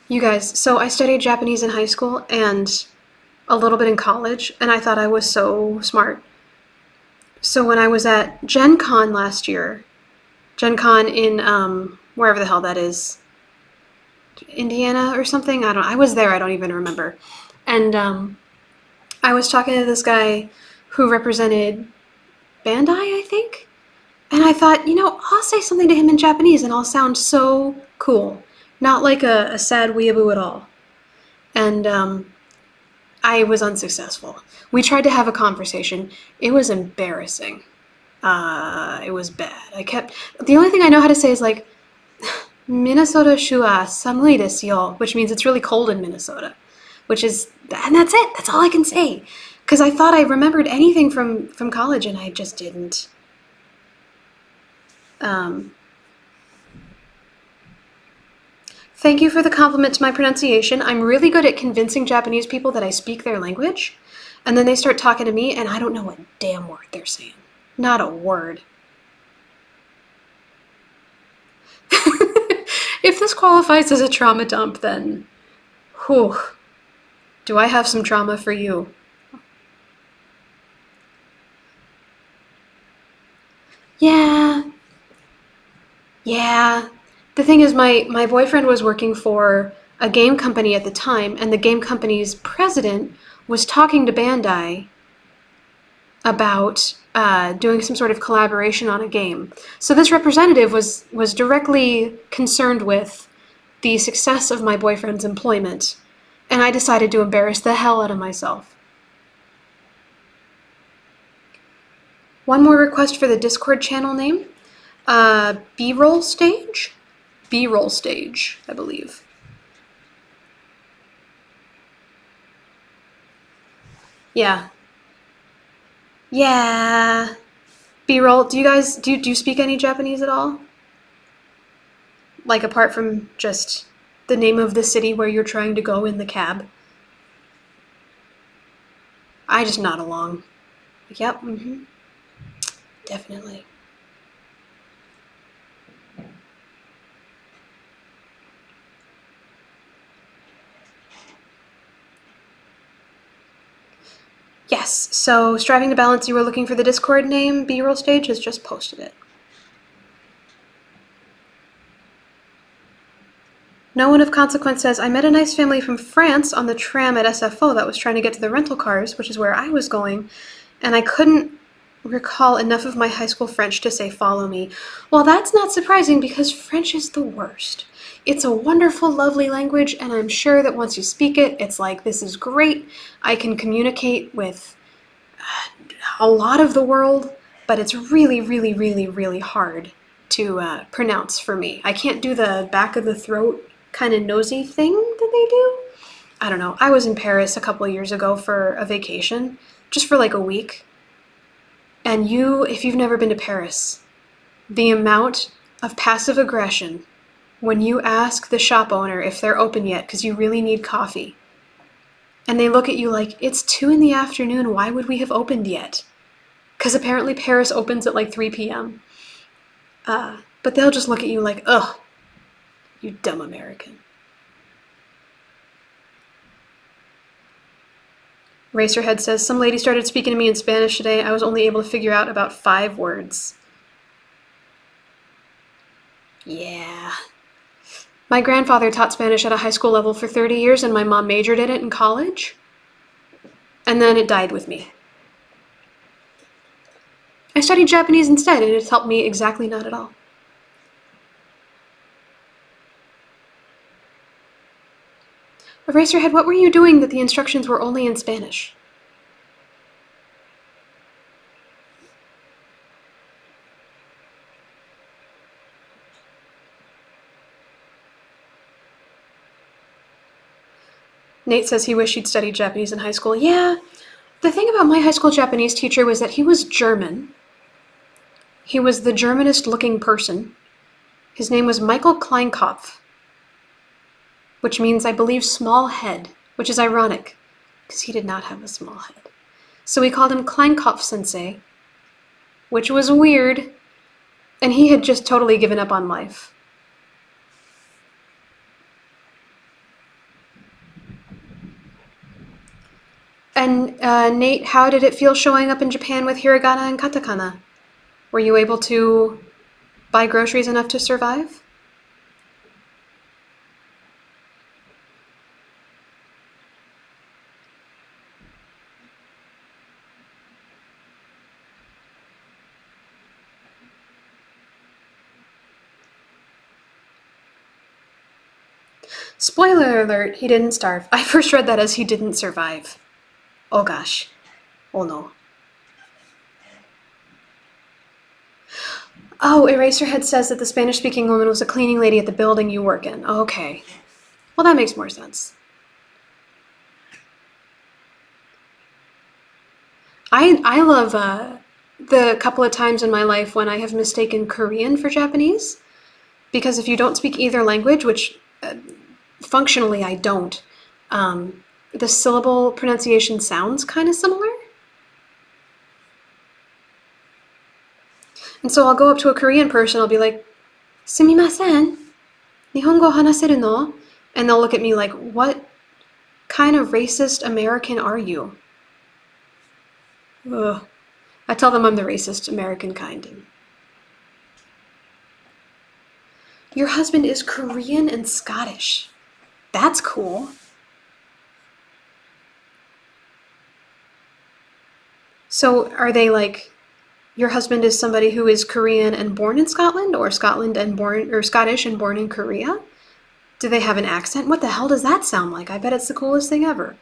You guys, so I studied Japanese in high school and a little bit in college, and I thought I was so smart. So when I was at Gen Con last year, Gen Con in wherever the hell that is, Indiana or something. I was there. I don't even remember. And I was talking to this guy who represented Bandai, I think. And I thought, I'll say something to him in Japanese and I'll sound so cool. Not like a sad weeaboo at all. And I was unsuccessful. We tried to have a conversation. It was embarrassing. It was bad. The only thing I know how to say is like, Minnesota shu wa samui desu yo, which means it's really cold in Minnesota, and that's it. That's all I can say. Because I thought I remembered anything from college, and I just didn't. Thank you for the compliment to my pronunciation. I'm really good at convincing Japanese people that I speak their language, and then they start talking to me, and I don't know a damn word they're saying. Not a word. If this qualifies as a trauma dump, then, whew, do I have some trauma for you? Yeah. The thing is, my boyfriend was working for a game company at the time, and the game company's president was talking to Bandai about doing some sort of collaboration on a game. So this representative was directly concerned with the success of my boyfriend's employment, and I decided to embarrass the hell out of myself. One more request for the Discord channel name. B-roll stage? B-roll stage, I believe. Yeah. Yeah. B-roll. Do you guys do you speak any Japanese at all? Like apart from just the name of the city where you're trying to go in the cab? I just nod along. Yep, definitely. Yes, so Striving to Balance, you were looking for the Discord name. B-roll stage has just posted it. No one of consequence says, I met a nice family from France on the tram at SFO that was trying to get to the rental cars, which is where I was going, and I couldn't recall enough of my high school French to say follow me. Well, that's not surprising because French is the worst. It's a wonderful, lovely language, and I'm sure that once you speak it, it's like, this is great. I can communicate with a lot of the world, but it's really, really, really, really hard to pronounce for me. I can't do the back of the throat kind of nosy thing that they do. I don't know. I was in Paris a couple of years ago for a vacation, just for like a week. And if you've never been to Paris, the amount of passive aggression when you ask the shop owner if they're open yet because you really need coffee, and they look at you like, it's 2 p.m, why would we have opened yet? Because apparently Paris opens at like 3 p.m. But they'll just look at you like, ugh, you dumb American. Racerhead says, some lady started speaking to me in Spanish today. I was only able to figure out about 5 words. Yeah. My grandfather taught Spanish at a high school level for 30 years, and my mom majored in it in college. And then it died with me. I studied Japanese instead, and it's helped me exactly not at all. Eraserhead, what were you doing that the instructions were only in Spanish? Nate says he wished he'd studied Japanese in high school. Yeah, the thing about my high school Japanese teacher was that he was German. He was the Germanest looking person. His name was Michael Kleinkopf, which means, I believe, small head, which is ironic, because he did not have a small head. So we called him Kleinkopf Sensei, which was weird, and he had just totally given up on life. And Nate, how did it feel showing up in Japan with hiragana and katakana? Were you able to buy groceries enough to survive? Spoiler alert, he didn't starve. I first read that as he didn't survive. Oh gosh. Oh no. Oh, Eraserhead says that the Spanish-speaking woman was a cleaning lady at the building you work in. Okay. Well, that makes more sense. I love the couple of times in my life when I have mistaken Korean for Japanese, because if you don't speak either language, which functionally I don't, the syllable pronunciation sounds kind of similar. And so I'll go up to a Korean person, I'll be like, "Sumimasen, Nihongo hanaseru no?" And they'll look at me like, "What kind of racist American are you?" Ugh. I tell them I'm the racist American kind. Your husband is Korean and Scottish. That's cool. So are they like, your husband is somebody who is Korean and born in Scotland, or Scotland and born, or Scottish and born in Korea? Do they have an accent? What the hell does that sound like? I bet it's the coolest thing ever.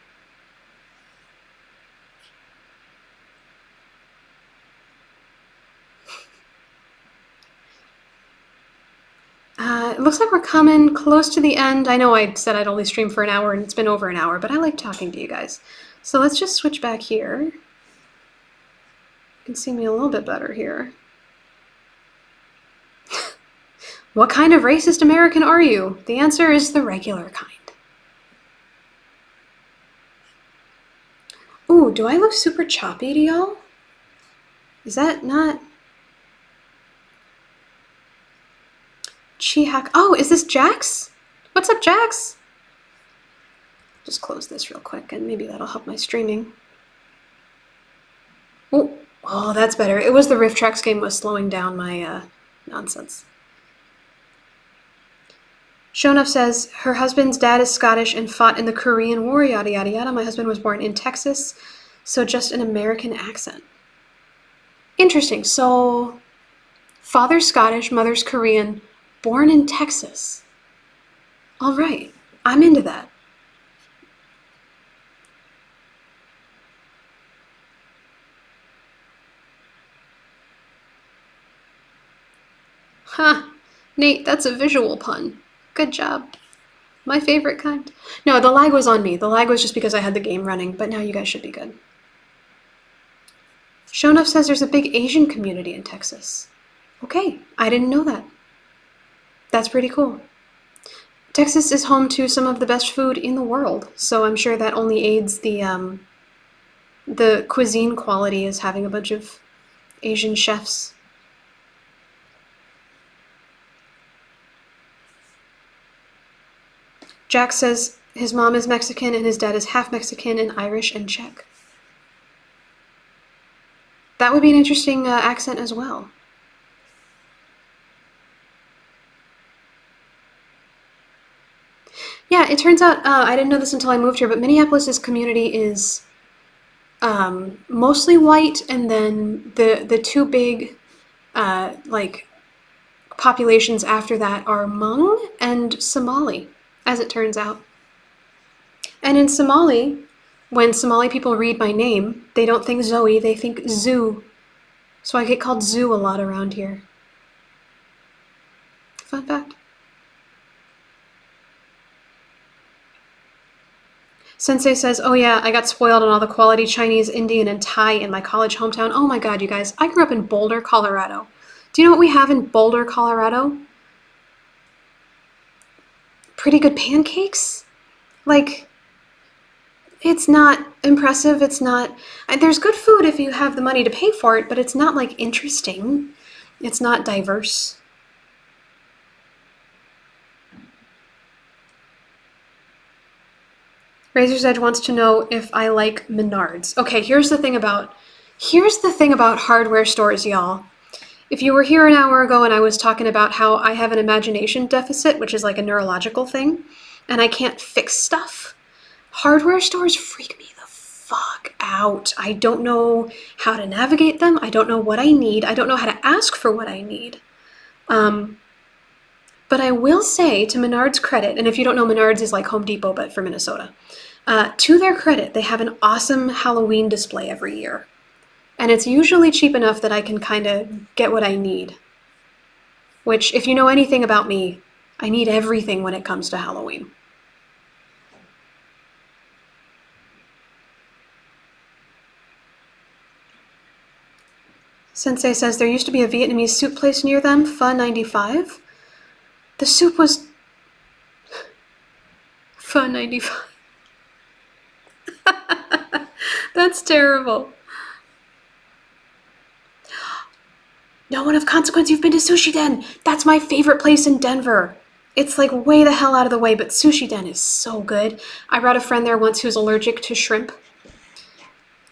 It looks like we're coming close to the end. I know I said I'd only stream for an hour and it's been over an hour, but I like talking to you guys. So let's just switch back here. You can see me a little bit better here. What kind of racist American are you? The answer is the regular kind. Ooh, do I look super choppy to y'all? Is that not... Chihak. Oh, is this Jax? What's up, Jax? Just close this real quick and maybe that'll help my streaming. Oh, that's better. It was the Rifftrax game was slowing down my nonsense. Shonaf says, her husband's dad is Scottish and fought in the Korean War, yada yada yada. My husband was born in Texas, so just an American accent. Interesting. So, father's Scottish, mother's Korean, born in Texas. All right, I'm into that. Huh, Nate, that's a visual pun. Good job. My favorite kind. No, the lag was on me. The lag was just because I had the game running, but now you guys should be good. Shonaf says there's a big Asian community in Texas. Okay, I didn't know that. That's pretty cool. Texas is home to some of the best food in the world, so I'm sure that only aids the cuisine quality is having a bunch of Asian chefs. Jack says his mom is Mexican and his dad is half Mexican and Irish and Czech. That would be an interesting accent as well. Yeah, it turns out, I didn't know this until I moved here, but Minneapolis's community is mostly white, and then the two big like populations after that are Hmong and Somali, as it turns out. And in Somali, when Somali people read my name, they don't think Zoe, they think Zoo. So I get called Zoo a lot around here. Fun fact. Sensei says, oh yeah, I got spoiled on all the quality Chinese, Indian, and Thai in my college hometown. Oh my god, you guys, I grew up in Boulder, Colorado. Do you know what we have in Boulder, Colorado? Pretty good pancakes? Like, it's not impressive, it's not... There's good food if you have the money to pay for it, but it's not, like, interesting. It's not diverse. Razor's Edge wants to know if I like Menards. Okay, here's the thing about hardware stores, y'all. If you were here an hour ago and I was talking about how I have an imagination deficit, which is like a neurological thing, and I can't fix stuff, hardware stores freak me the fuck out. I don't know how to navigate them. I don't know what I need. I don't know how to ask for what I need. But I will say, to Menards' credit, and if you don't know, Menards is like Home Depot, but for Minnesota. To their credit, they have an awesome Halloween display every year. And it's usually cheap enough that I can kind of get what I need. which, if you know anything about me, I need everything when it comes to Halloween. Sensei says there used to be a Vietnamese soup place near them, Pho 95. The soup was Pho 95. That's terrible. No one of consequence, you've been to Sushi Den. That's my favorite place in Denver. It's like way the hell out of the way, but Sushi Den is so good. I brought a friend there once who's allergic to shrimp.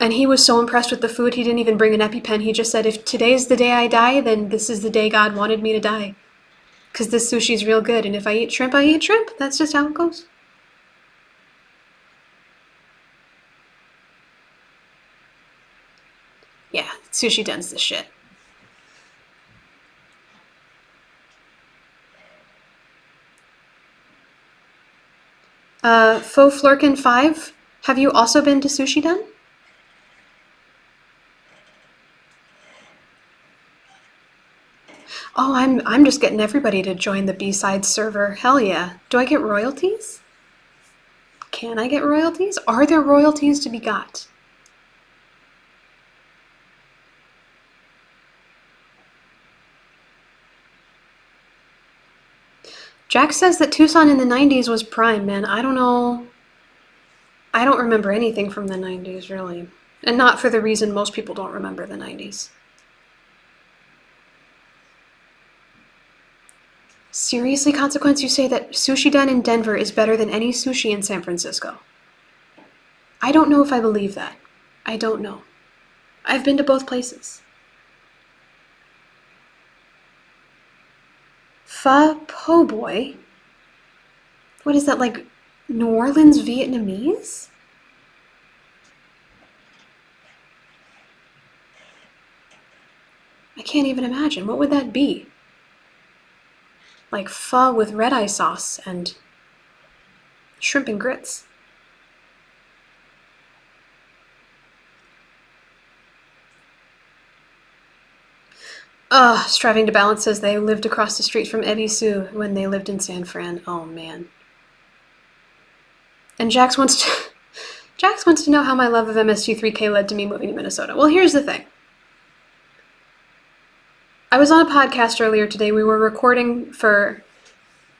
And he was so impressed with the food, he didn't even bring an EpiPen. He just said, if today's the day I die, then this is the day God wanted me to die. Because this sushi's real good, and if I eat shrimp, I eat shrimp. That's just how it goes. Yeah, Sushi Den's the shit. Faux Flurkin 5, have you also been to Sushi Den? Oh, I'm just getting everybody to join the B-Sides server. Hell yeah. Do I get royalties? Can I get royalties? Are there royalties to be got? Jack says that Tucson in the 90s was prime, man. I don't know. I don't remember anything from the 90s, really. And not for the reason most people don't remember the 90s. Seriously, Consequence, you say that Sushi Den in Denver is better than any sushi in San Francisco? I don't know if I believe that. I don't know. I've been to both places. Pho Po Boy? What is that, like New Orleans Vietnamese? I can't even imagine. What would that be? Like pho with red eye sauce and shrimp and grits. Striving to Balance says they lived across the street from Ebi Sue when they lived in San Fran. Oh man. And Jax wants to know how my love of MST3K led to me moving to Minnesota. Well, here's the thing. I was on a podcast earlier today. We were recording for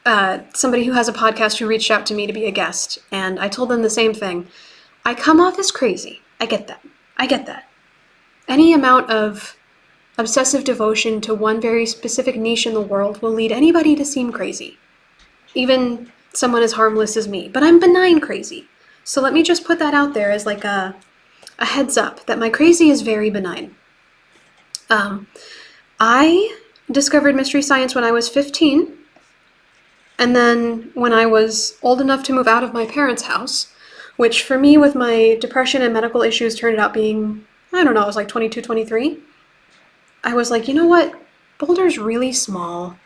somebody who has a podcast who reached out to me to be a guest, and I told them the same thing. I come off as crazy. I get that. I get that. Any amount of obsessive devotion to one very specific niche in the world will lead anybody to seem crazy. Even someone as harmless as me. But I'm benign crazy. So let me just put that out there as like a heads up that my crazy is very benign. I discovered Mystery Science when I was 15. And then when I was old enough to move out of my parents' house, which for me with my depression and medical issues turned out being, I don't know, I was like 22, 23. I was like, you know what? Boulder's really small.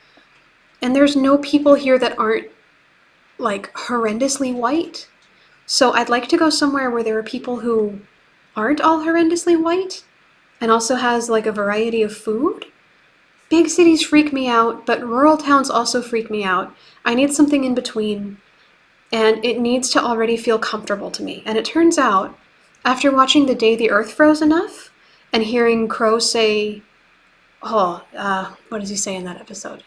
And there's no people here that aren't like horrendously white. So I'd like to go somewhere where there are people who aren't all horrendously white and also has like a variety of food. Big cities freak me out, but rural towns also freak me out. I need something in between, and it needs to already feel comfortable to me. And it turns out, after watching The Day the Earth Froze enough, and hearing Crow say, what does he say in that episode?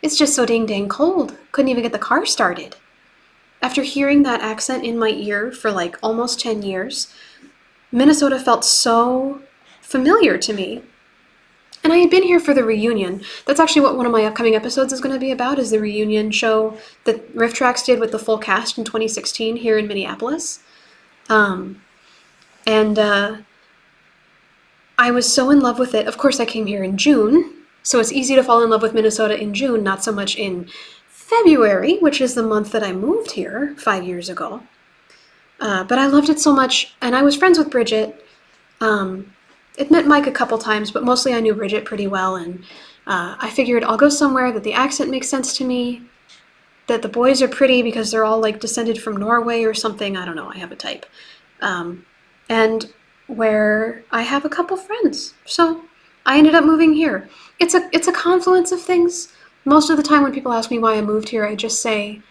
It's just so dang cold. Couldn't even get the car started. After hearing that accent in my ear for like almost 10 years, Minnesota felt so familiar to me. And I had been here for the reunion. That's actually what one of my upcoming episodes is going to be about, is the reunion show that Rifftrax did with the full cast in 2016 here in Minneapolis. I was so in love with it. Of course, I came here in June, so it's easy to fall in love with Minnesota in June, not so much in February, which is the month that I moved here 5 years ago. But I loved it so much, and I was friends with Bridget. It met Mike a couple times, but mostly I knew Bridget pretty well, and I figured I'll go somewhere that the accent makes sense to me, that the boys are pretty because they're all like descended from Norway or something. I don't know, I have a type. And where I have a couple friends. So I ended up moving here. It's a confluence of things. Most of the time when people ask me why I moved here, I just say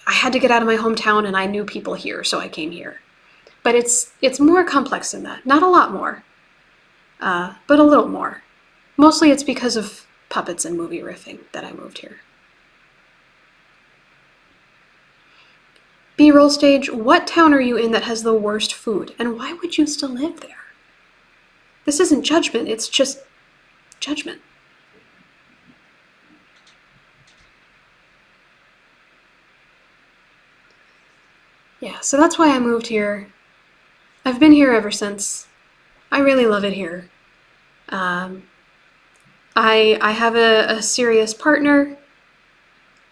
I had to get out of my hometown and I knew people here, so I came here. But it's more complex than that. Not a lot more, but a little more. Mostly it's because of puppets and movie riffing that I moved here. B-roll stage, what town are you in that has the worst food, and why would you still live there? This isn't judgment, it's just judgment. Yeah, so that's why I moved here. I've been here ever since. I really love it here. I have a serious partner.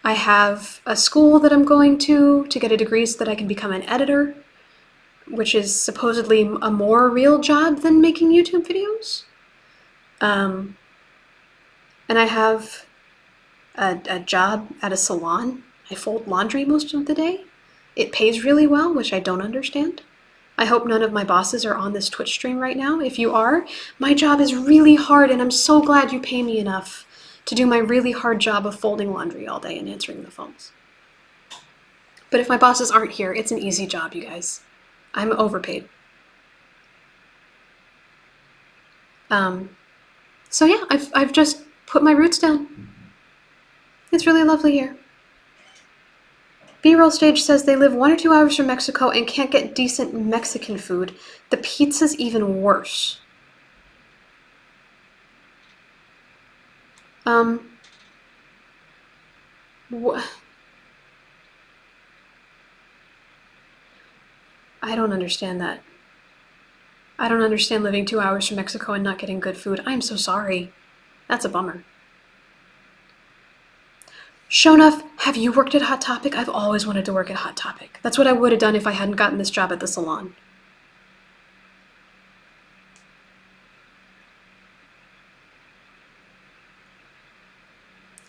I have a school that I'm going to get a degree so that I can become an editor, which is supposedly a more real job than making YouTube videos. And I have a job at a salon. I fold laundry most of the day. It pays really well, which I don't understand. I hope none of my bosses are on this Twitch stream right now. If you are, my job is really hard and I'm so glad you pay me enough to do my really hard job of folding laundry all day and answering the phones. But if my bosses aren't here, it's an easy job, you guys. I'm overpaid. So yeah, I've just put my roots down. It's really lovely here. B-roll stage says they live 1 or 2 hours from Mexico and can't get decent Mexican food. The pizza's even worse. What? I don't understand that. I don't understand living 2 hours from Mexico and not getting good food. I'm so sorry. That's a bummer. Shonuf, have you worked at Hot Topic? I've always wanted to work at Hot Topic. That's what I would have done if I hadn't gotten this job at the salon.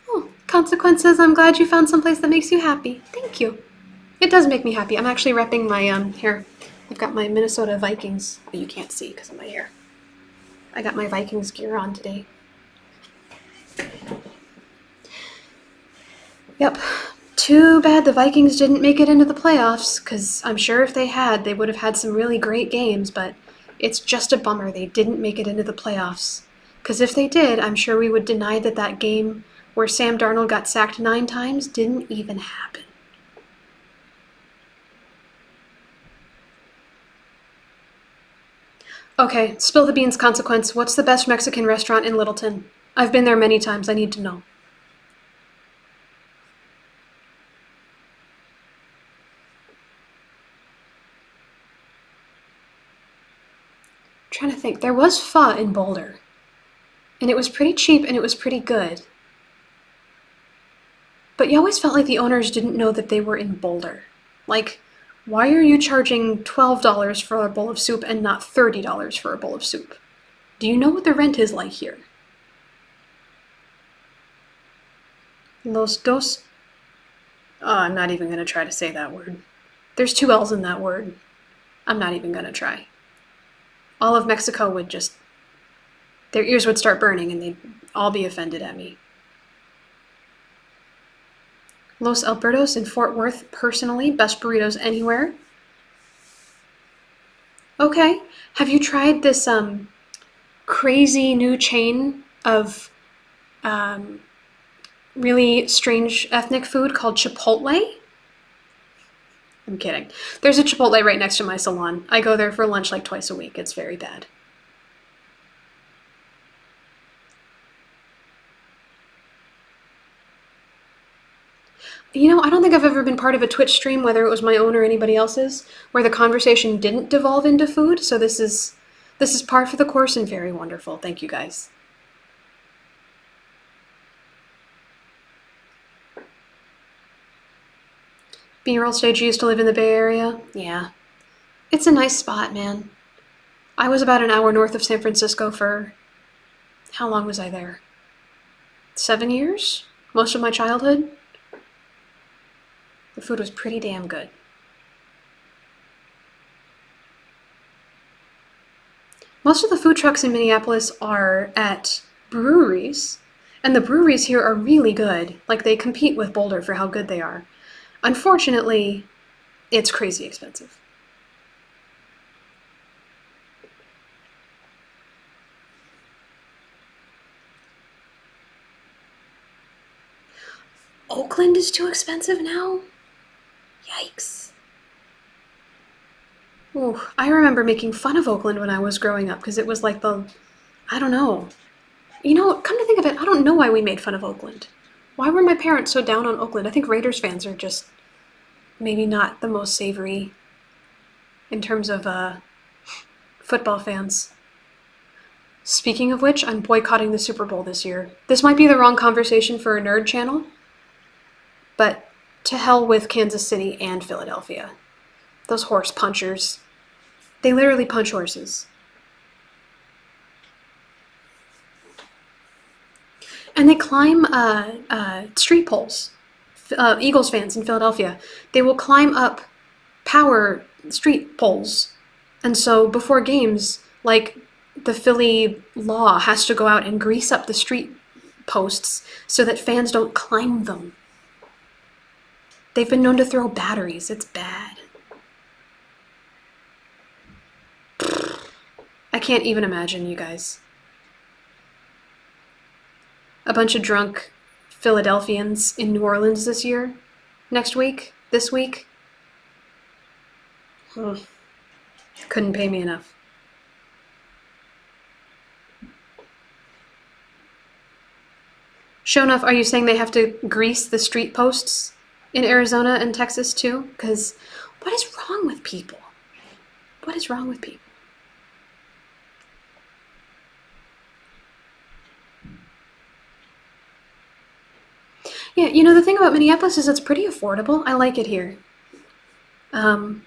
Oh, Consequences, I'm glad you found someplace that makes you happy. Thank you. It does make me happy. I'm actually repping my, here. I've got my Minnesota Vikings, but you can't see because of my hair. I got my Vikings gear on today. Yep. Too bad the Vikings didn't make it into the playoffs, because I'm sure if they had, they would have had some really great games, but it's just a bummer they didn't make it into the playoffs. Because if they did, I'm sure we would deny that that game where Sam Darnold got sacked 9 times didn't even happen. Okay, spill the beans, Consequence. What's the best Mexican restaurant in Littleton? I've been there many times. I need to know. Trying to think. There was pho in Boulder. And it was pretty cheap and it was pretty good. But you always felt like the owners didn't know that they were in Boulder. Like, why are you charging $12 for a bowl of soup and not $30 for a bowl of soup? Do you know what the rent is like here? Los dos... Oh, I'm not even going to try to say that word. There's 2 L's in that word. I'm not even going to try. All of Mexico would just... Their ears would start burning and they'd all be offended at me. Los Albertos in Fort Worth, personally, best burritos anywhere. Okay, have you tried this crazy new chain of really strange ethnic food called Chipotle? I'm kidding. There's a Chipotle right next to my salon. I go there for lunch like twice a week. It's very bad. You know, I don't think I've ever been part of a Twitch stream, whether it was my own or anybody else's, where the conversation didn't devolve into food, so this is par for the course and very wonderful. Thank you, guys. B-roll stage, you used to live in the Bay Area? Yeah. It's a nice spot, man. I was about an hour north of San Francisco for... How long was I there? 7 years? Most of my childhood? The food was pretty damn good. Most of the food trucks in Minneapolis are at breweries, and the breweries here are really good. Like, they compete with Boulder for how good they are. Unfortunately, it's crazy expensive. Oakland is too expensive now? Yikes. Ooh, I remember making fun of Oakland when I was growing up because it was like I don't know. You know, come to think of it, I don't know why we made fun of Oakland. Why were my parents so down on Oakland? I think Raiders fans are just maybe not the most savory in terms of football fans. Speaking of which, I'm boycotting the Super Bowl this year. This might be the wrong conversation for a nerd channel, but to hell with Kansas City and Philadelphia. Those horse punchers. They literally punch horses. And they climb street poles. Eagles fans in Philadelphia, they will climb up power street poles. And so before games, like, the Philly law has to go out and grease up the street posts so that fans don't climb them. They've been known to throw batteries. It's bad. I can't even imagine, you guys. A bunch of drunk Philadelphians in New Orleans this week. Ugh. Couldn't pay me enough. Show enough, are you saying they have to grease the street posts in Arizona and Texas too? Because what is wrong with people? What is wrong with people? Yeah, you know, the thing about Minneapolis is it's pretty affordable. I like it here. I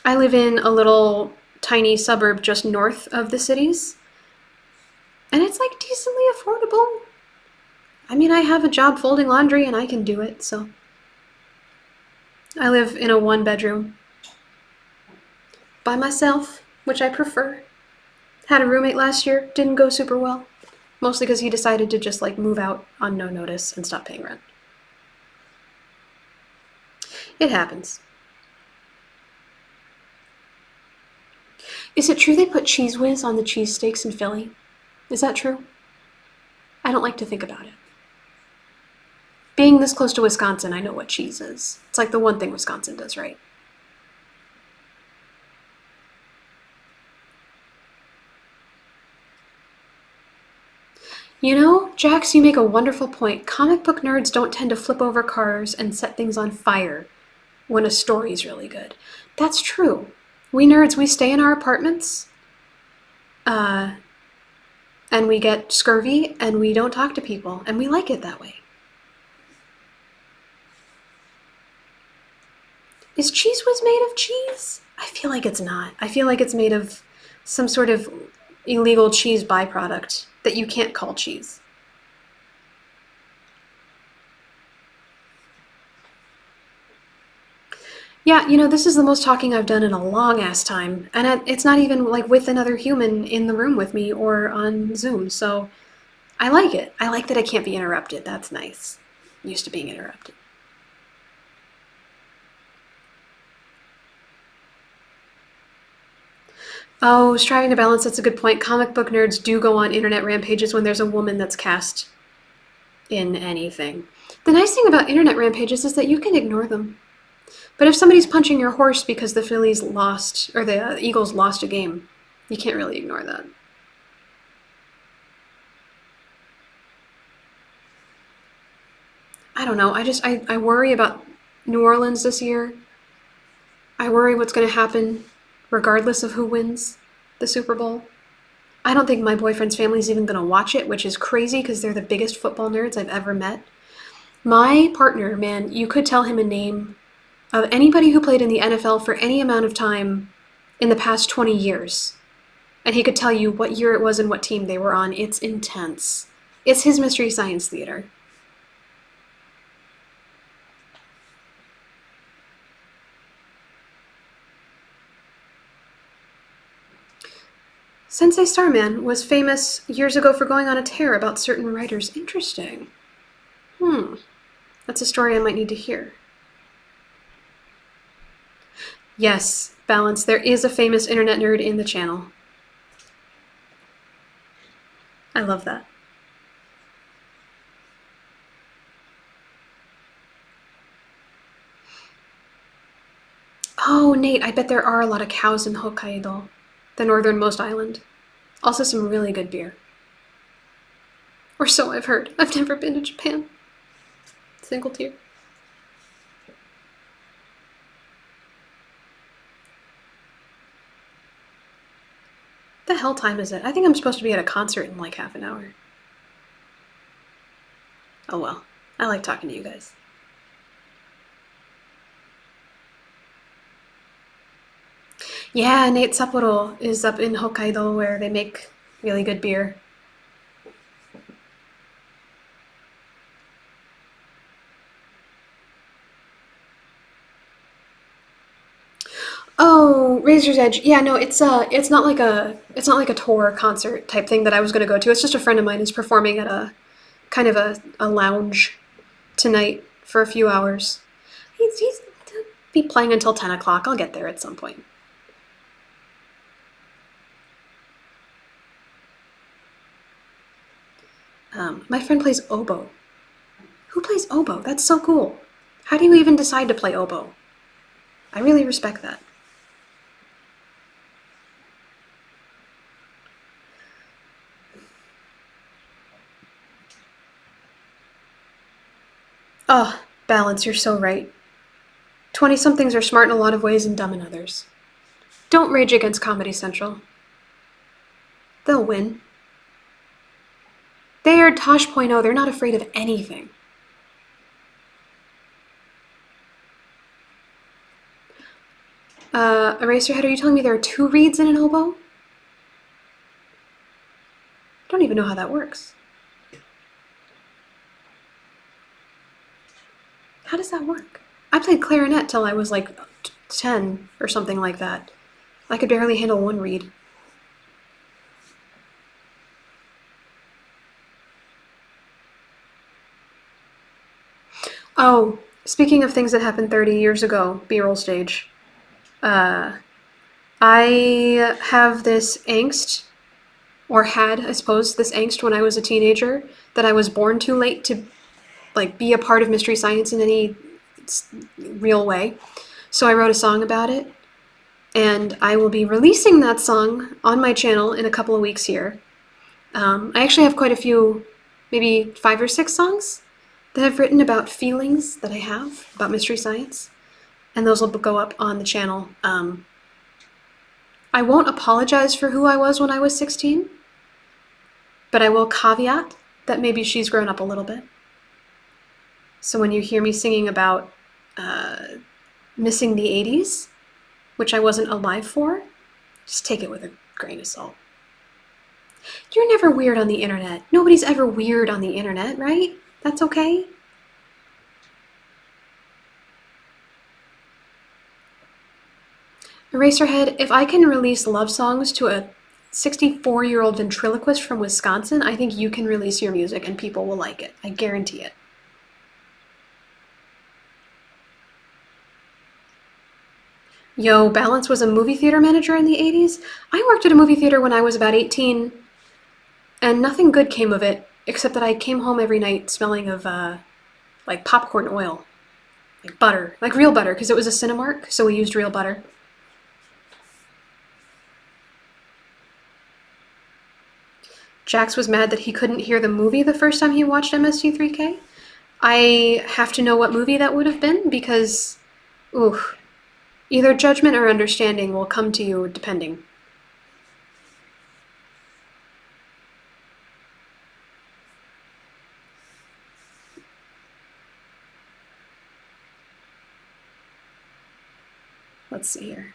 live in a little tiny suburb just north of the cities, and it's like decently affordable. I mean, I have a job folding laundry and I can do it, so. I live in a 1-bedroom by myself, which I prefer. Had a roommate last year, didn't go super well. Mostly because he decided to just like move out on no notice and stop paying rent. It happens. Is it true they put Cheese Whiz on the cheesesteaks in Philly? Is that true? I don't like to think about it. Being this close to Wisconsin, I know what cheese is. It's like the one thing Wisconsin does right. You know, Jax, you make a wonderful point. Comic book nerds don't tend to flip over cars and set things on fire when a story's really good. That's true. We nerds, we stay in our apartments, and we get scurvy, and we don't talk to people, and we like it that way. Is Cheese Whiz made of cheese? I feel like it's not. I feel like it's made of some sort of illegal cheese byproduct that you can't call cheese. Yeah, you know, this is the most talking I've done in a long ass time, and it's not even like with another human in the room with me or on Zoom, so I like it. I like that I can't be interrupted. That's nice. I'm used to being interrupted. Oh, striving to balance, that's a good point. Comic book nerds do go on internet rampages when there's a woman that's cast in anything. The nice thing about internet rampages is that you can ignore them. But if somebody's punching your horse because the Phillies lost, or the Eagles lost a game, you can't really ignore that. I don't know, I worry about New Orleans this year. I worry what's going to happen regardless of who wins the Super Bowl. I don't think my boyfriend's family's even going to watch it, which is crazy because they're the biggest football nerds I've ever met. My partner, man, you could tell him a name of anybody who played in the NFL for any amount of time in the past 20 years, and he could tell you what year it was and what team they were on. It's intense. It's his Mystery Science Theater. Sensei Starman was famous years ago for going on a tear about certain writers. Interesting. That's a story I might need to hear. Yes, Balance, there is a famous internet nerd in the channel. I love that. Oh, Nate, I bet there are a lot of cows in Hokkaido, the northernmost island. Also some really good beer. Or so I've heard. I've never been to Japan. Single tear. The hell time is it? I think I'm supposed to be at a concert in like half an hour. Oh well. I like talking to you guys. Yeah, Nate Sapporo is up in Hokkaido where they make really good beer. Oh, Razor's Edge. Yeah, no, it's not like a tour concert type thing that I was gonna go to. It's just a friend of mine is performing at a kind of a lounge tonight for a few hours. He's be playing until 10 o'clock. I'll get there at some point. My friend plays oboe. Who plays oboe? That's so cool. How do you even decide to play oboe? I really respect that. Oh, Balance, you're so right. 20-somethings are smart in a lot of ways and dumb in others. Don't rage against Comedy Central. They'll win. They are Tosh.0. They're not afraid of anything. Eraserhead, are you telling me there are 2 reeds in an oboe? I don't even know how that works. How does that work? I played clarinet till I was like 10 or something like that. I could barely handle 1 reed. Oh, speaking of things that happened 30 years ago, B-roll stage. I have this angst, or had, I suppose, this angst when I was a teenager, that I was born too late to like be a part of Mystery Science in any real way. So I wrote a song about it, and I will be releasing that song on my channel in a couple of weeks here. I actually have quite a few, maybe 5 or 6 songs that I've written about feelings that I have about Mystery Science, and those will go up on the channel. I won't apologize for who I was when I was 16, but I will caveat that maybe she's grown up a little bit. So when you hear me singing about missing the 80s, which I wasn't alive for, just take it with a grain of salt. You're never weird on the internet. Nobody's ever weird on the internet, right? That's okay? Eraserhead, if I can release love songs to a 64-year-old ventriloquist from Wisconsin, I think you can release your music and people will like it. I guarantee it. Yo, Balance was a movie theater manager in the 80s. I worked at a movie theater when I was about 18, and nothing good came of it, except that I came home every night smelling of, like, popcorn oil. Like butter. Like real butter, because it was a Cinemark, so we used real butter. Jax was mad that he couldn't hear the movie the first time he watched MST3K. I have to know what movie that would have been, because, oof. Either judgment or understanding will come to you depending. Let's see here.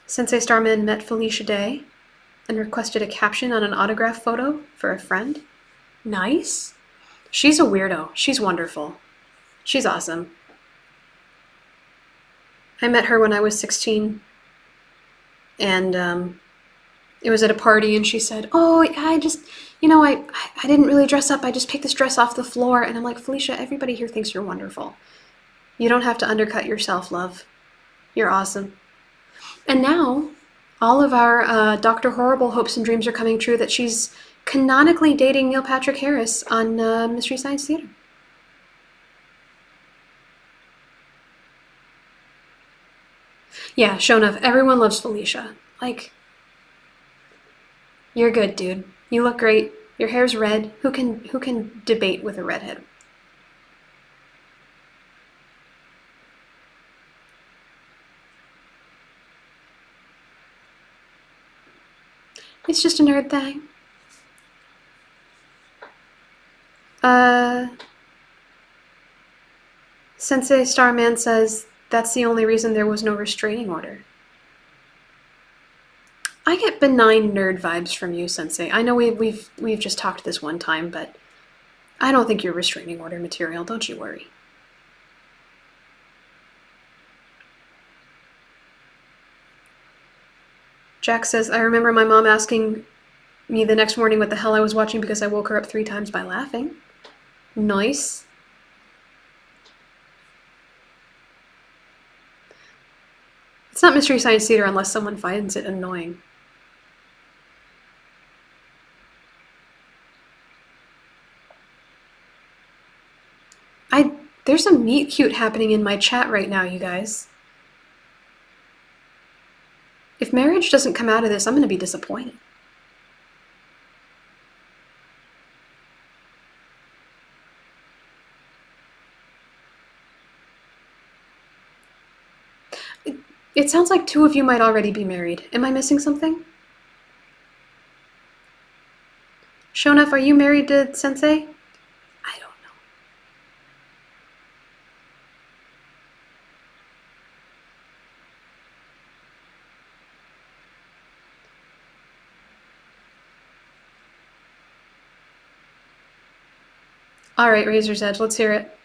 Sensei Starman met Felicia Day and requested a caption on an autograph photo for a friend. Nice. She's a weirdo. She's wonderful. She's awesome. I met her when I was 16, and It was at a party and she said, "Oh, I just, I didn't really dress up. I just picked this dress off the floor." And I'm like, "Felicia, everybody here thinks you're wonderful. You don't have to undercut yourself, love. You're awesome." And now, all of our Dr. Horrible hopes and dreams are coming true that she's canonically dating Neil Patrick Harris on Mystery Science Theater. Yeah, show enough. Everyone loves Felicia. Like, you're good, dude. You look great. Your hair's red. Who can debate with a redhead? It's just a nerd thing. Sensei Starman says that's the only reason there was no restraining order. I get benign nerd vibes from you, Sensei. I know we've just talked this one time, but I don't think you're restraining order material. Don't you worry. Jack says, I remember my mom asking me the next morning what the hell I was watching because I woke her up 3 times by laughing. Nice. It's not Mystery Science Theater unless someone finds it annoying. There's a meet cute happening in my chat right now, you guys. If marriage doesn't come out of this, I'm going to be disappointed. It sounds like 2 of you might already be married. Am I missing something? Shonef, are you married to Sensei? I don't know. All right, Razor's Edge, let's hear it.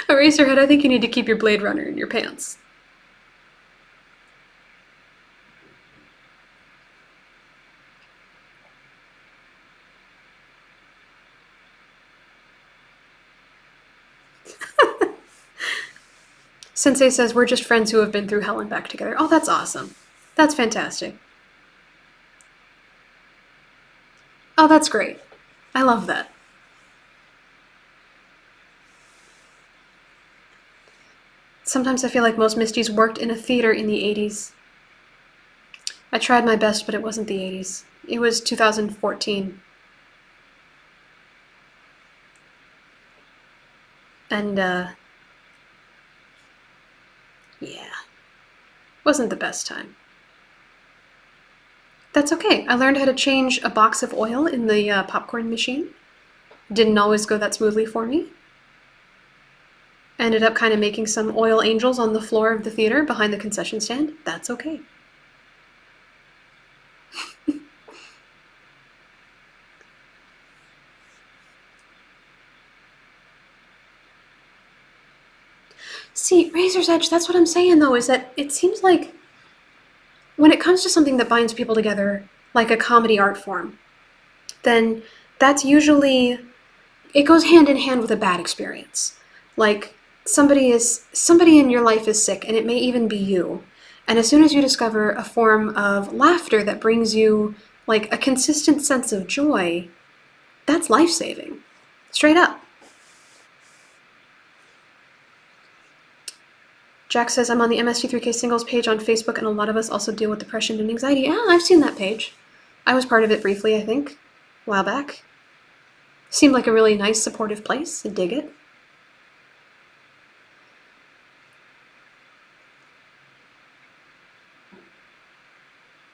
Eraserhead, I think you need to keep your Blade Runner in your pants. Sensei says, we're just friends who have been through hell and back together. Oh, that's awesome. That's fantastic. Oh, that's great. I love that. Sometimes I feel like most Misties worked in a theater in the 80s. I tried my best, but it wasn't the 80s. It was 2014. And, yeah. Wasn't the best time. That's okay. I learned how to change a box of oil in the popcorn machine. Didn't always go that smoothly for me. Ended up kind of making some oil angels on the floor of the theater behind the concession stand. That's okay. See, Razor's Edge, that's what I'm saying though, is that it seems like when it comes to something that binds people together, like a comedy art form, then that's usually, it goes hand in hand with a bad experience. Like, somebody in your life is sick, and it may even be you. And as soon as you discover a form of laughter that brings you, like, a consistent sense of joy, that's life-saving. Straight up. Jack says, I'm on the MST3K singles page on Facebook, and a lot of us also deal with depression and anxiety. Yeah, I've seen that page. I was part of it briefly, I think, a while back. Seemed like a really nice, supportive place. I dig it.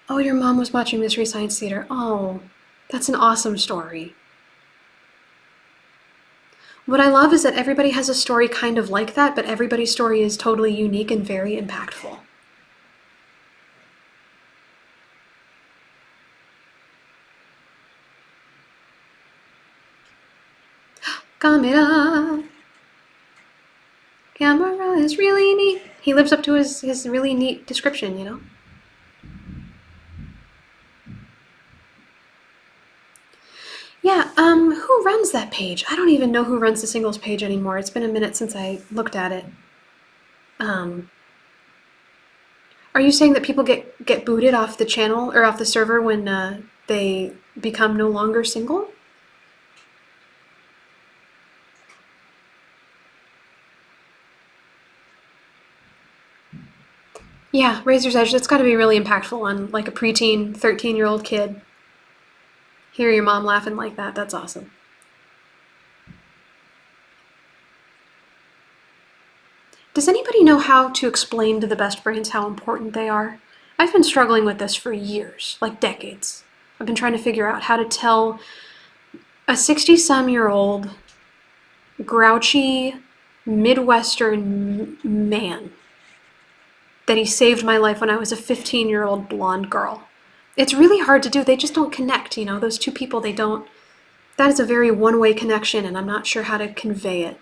Oh, your mom was watching Mystery Science Theater. Oh, that's an awesome story. What I love is that everybody has a story kind of like that, but everybody's story is totally unique and very impactful. Camera! camera is really neat. He lives up to his really neat description, you know? Yeah, who runs that page? I don't even know who runs the singles page anymore. It's been a minute since I looked at it. Are you saying that people get booted off the channel or off the server when they become no longer single? Yeah, Razor's Edge, that's got to be really impactful on like a preteen, 13-year-old kid. Hear your mom laughing like that, that's awesome. Does anybody know how to explain to the best brains how important they are? I've been struggling with this for years, like decades. I've been trying to figure out how to tell a 60-some-year-old grouchy Midwestern man that he saved my life when I was a 15-year-old blonde girl. It's really hard to do. They just don't connect, you know? Those two people, they don't... That is a very one-way connection, and I'm not sure how to convey it.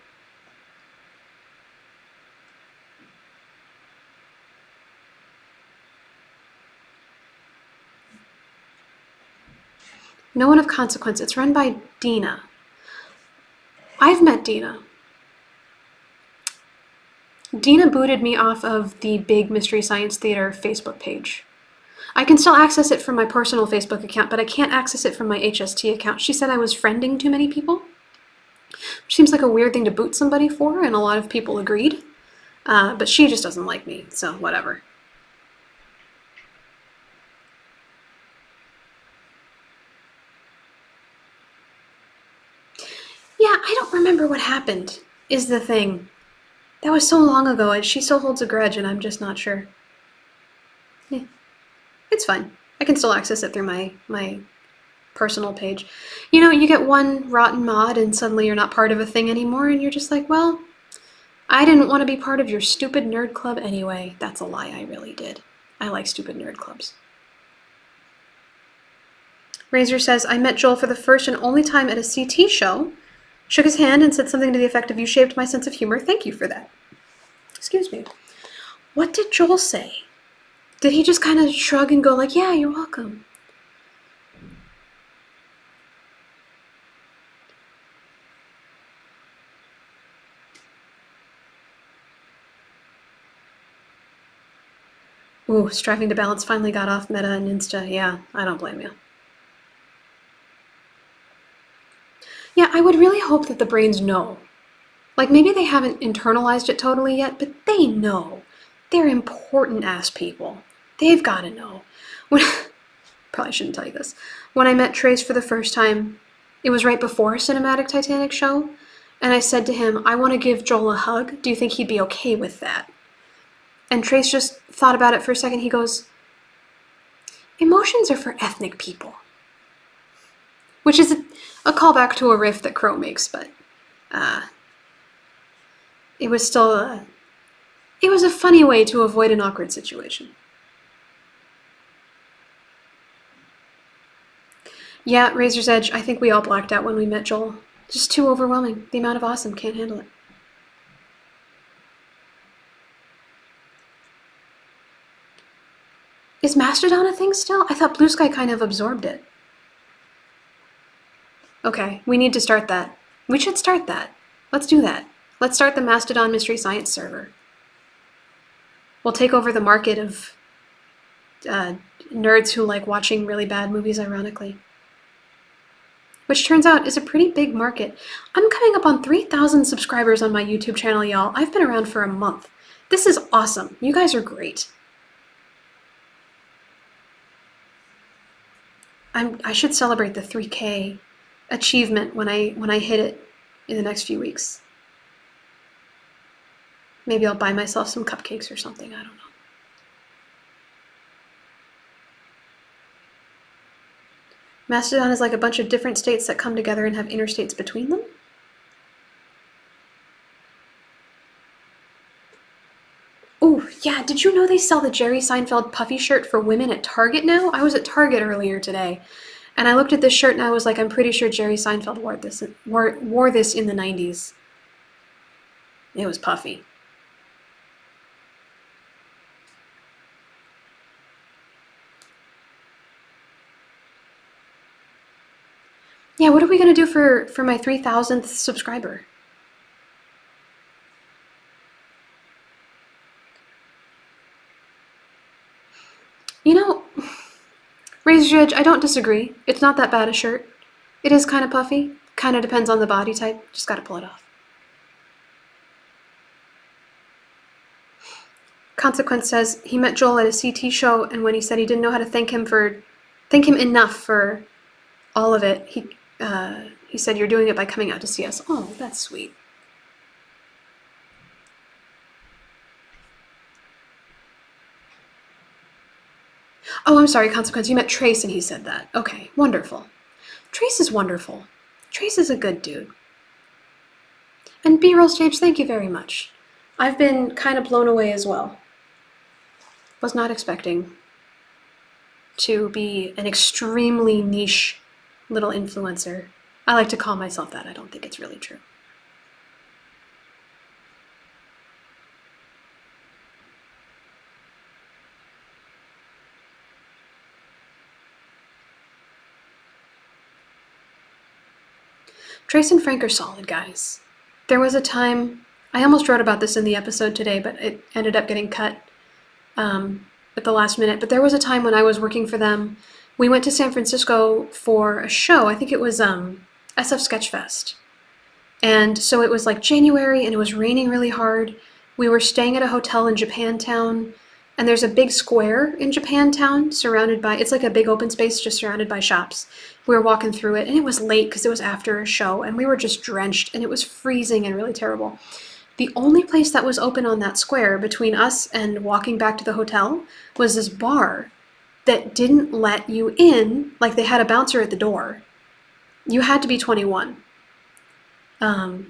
No one of consequence. It's run by Dina. I've met Dina. Dina booted me off of the big Mystery Science Theater Facebook page. I can still access it from my personal Facebook account, but I can't access it from my HST account. She said I was friending too many people, which seems like a weird thing to boot somebody for, and a lot of people agreed. But she just doesn't like me, so whatever. Yeah, I don't remember what happened, is the thing. That was so long ago, and she still holds a grudge, and I'm just not sure. Yeah, it's fine. I can still access it through my personal page. You know, you get one rotten mod, and suddenly you're not part of a thing anymore, and you're just like, well, I didn't want to be part of your stupid nerd club anyway. That's a lie, I really did. I like stupid nerd clubs. Razor says, I met Joel for the first and only time at a CT show. Shook his hand and said something to the effect of, you shaped my sense of humor. Thank you for that. Excuse me. What did Joel say? Did he just kind of shrug and go like, yeah, you're welcome? Ooh, striving to balance finally got off Meta and Insta. Yeah, I don't blame you. Yeah, I would really hope that the brains know. Like, maybe they haven't internalized it totally yet, but they know. They're important-ass people. They've got to know. Probably shouldn't tell you this. When I met Trace for the first time, it was right before Cinematic Titanic show, and I said to him, I want to give Joel a hug. Do you think he'd be okay with that? And Trace just thought about it for a second. He goes, emotions are for ethnic people. Which is a callback to a riff that Crow makes, but it was still it was a funny way to avoid an awkward situation. Yeah, Razor's Edge, I think we all blacked out when we met Joel. Just too overwhelming. The amount of awesome, can't handle it. Is Mastodon a thing still? I thought Blue Sky kind of absorbed it. Okay, we need to start that. We should start that. Let's do that. Let's start the Mastodon Mystery Science server. We'll take over the market of nerds who like watching really bad movies, ironically. Which turns out is a pretty big market. I'm coming up on 3,000 subscribers on my YouTube channel, y'all. I've been around for a month. This is awesome. You guys are great. I should celebrate the 3K achievement when I hit it in the next few weeks. Maybe I'll buy myself some cupcakes or something, I don't know. Mastodon is like a bunch of different states that come together and have interstates between them? Oh, yeah, did you know they sell the Jerry Seinfeld puffy shirt for women at Target now? I was at Target earlier today, and I looked at this shirt and I was like, I'm pretty sure Jerry Seinfeld wore this in the 90s. It was puffy. Yeah, what are we gonna do for my 3,000th subscriber? You know, Razor Edge, I don't disagree. It's not that bad a shirt. It is kind of puffy. Kind of depends on the body type. Just gotta pull it off. Consequence says he met Joel at a CT show, and when he said he didn't know how to thank him enough for all of it, he said you're doing it by coming out to see us. Oh, that's sweet. Oh, I'm sorry, Consequence. You met Trace and he said that. Okay, wonderful. Trace is wonderful. Trace is a good dude. And B-roll stage, thank you very much. I've been kind of blown away as well. Was not expecting to be an extremely niche little influencer. I like to call myself that. I don't think it's really true. Trace and Frank are solid guys. There was a time, I almost wrote about this in the episode today, but it ended up getting cut at the last minute. But there was a time when I was working for them. We went to San Francisco for a show. I think it was SF Sketchfest. And so it was like January and it was raining really hard. We were staying at a hotel in Japantown. And there's a big square in Japantown surrounded by, it's like a big open space just surrounded by shops. We were walking through it and it was late because it was after a show and we were just drenched and it was freezing and really terrible. The only place that was open on that square between us and walking back to the hotel was this bar that didn't let you in. Like they had a bouncer at the door. You had to be 21. I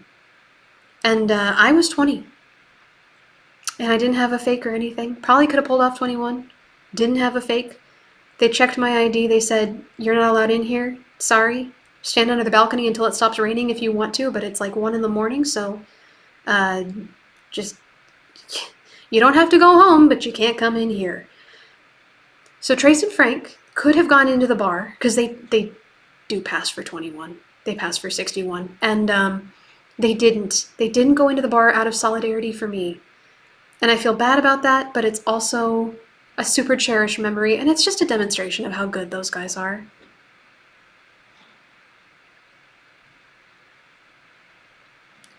was 20. And I didn't have a fake or anything. Probably could have pulled off 21. Didn't have a fake. They checked my ID. They said, you're not allowed in here. Sorry. Stand under the balcony until it stops raining if you want to, but it's like 1 a.m, so just, you don't have to go home, but you can't come in here. So Trace and Frank could have gone into the bar, because they do pass for 21. They pass for 61. And they didn't. They didn't go into the bar out of solidarity for me. And I feel bad about that, but it's also a super cherished memory, and it's just a demonstration of how good those guys are.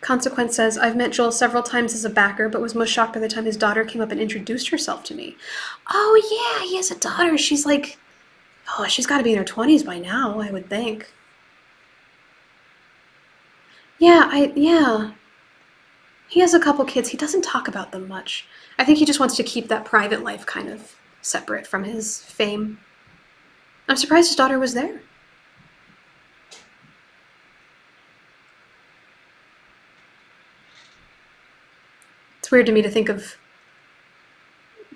Consequence says, I've met Joel several times as a backer, but was most shocked by the time his daughter came up and introduced herself to me. Oh yeah, he has a daughter. She's like, oh, she's got to be in her 20s by now, I would think. Yeah. He has a couple kids. He doesn't talk about them much. I think he just wants to keep that private life kind of separate from his fame. I'm surprised his daughter was there. It's weird to me to think of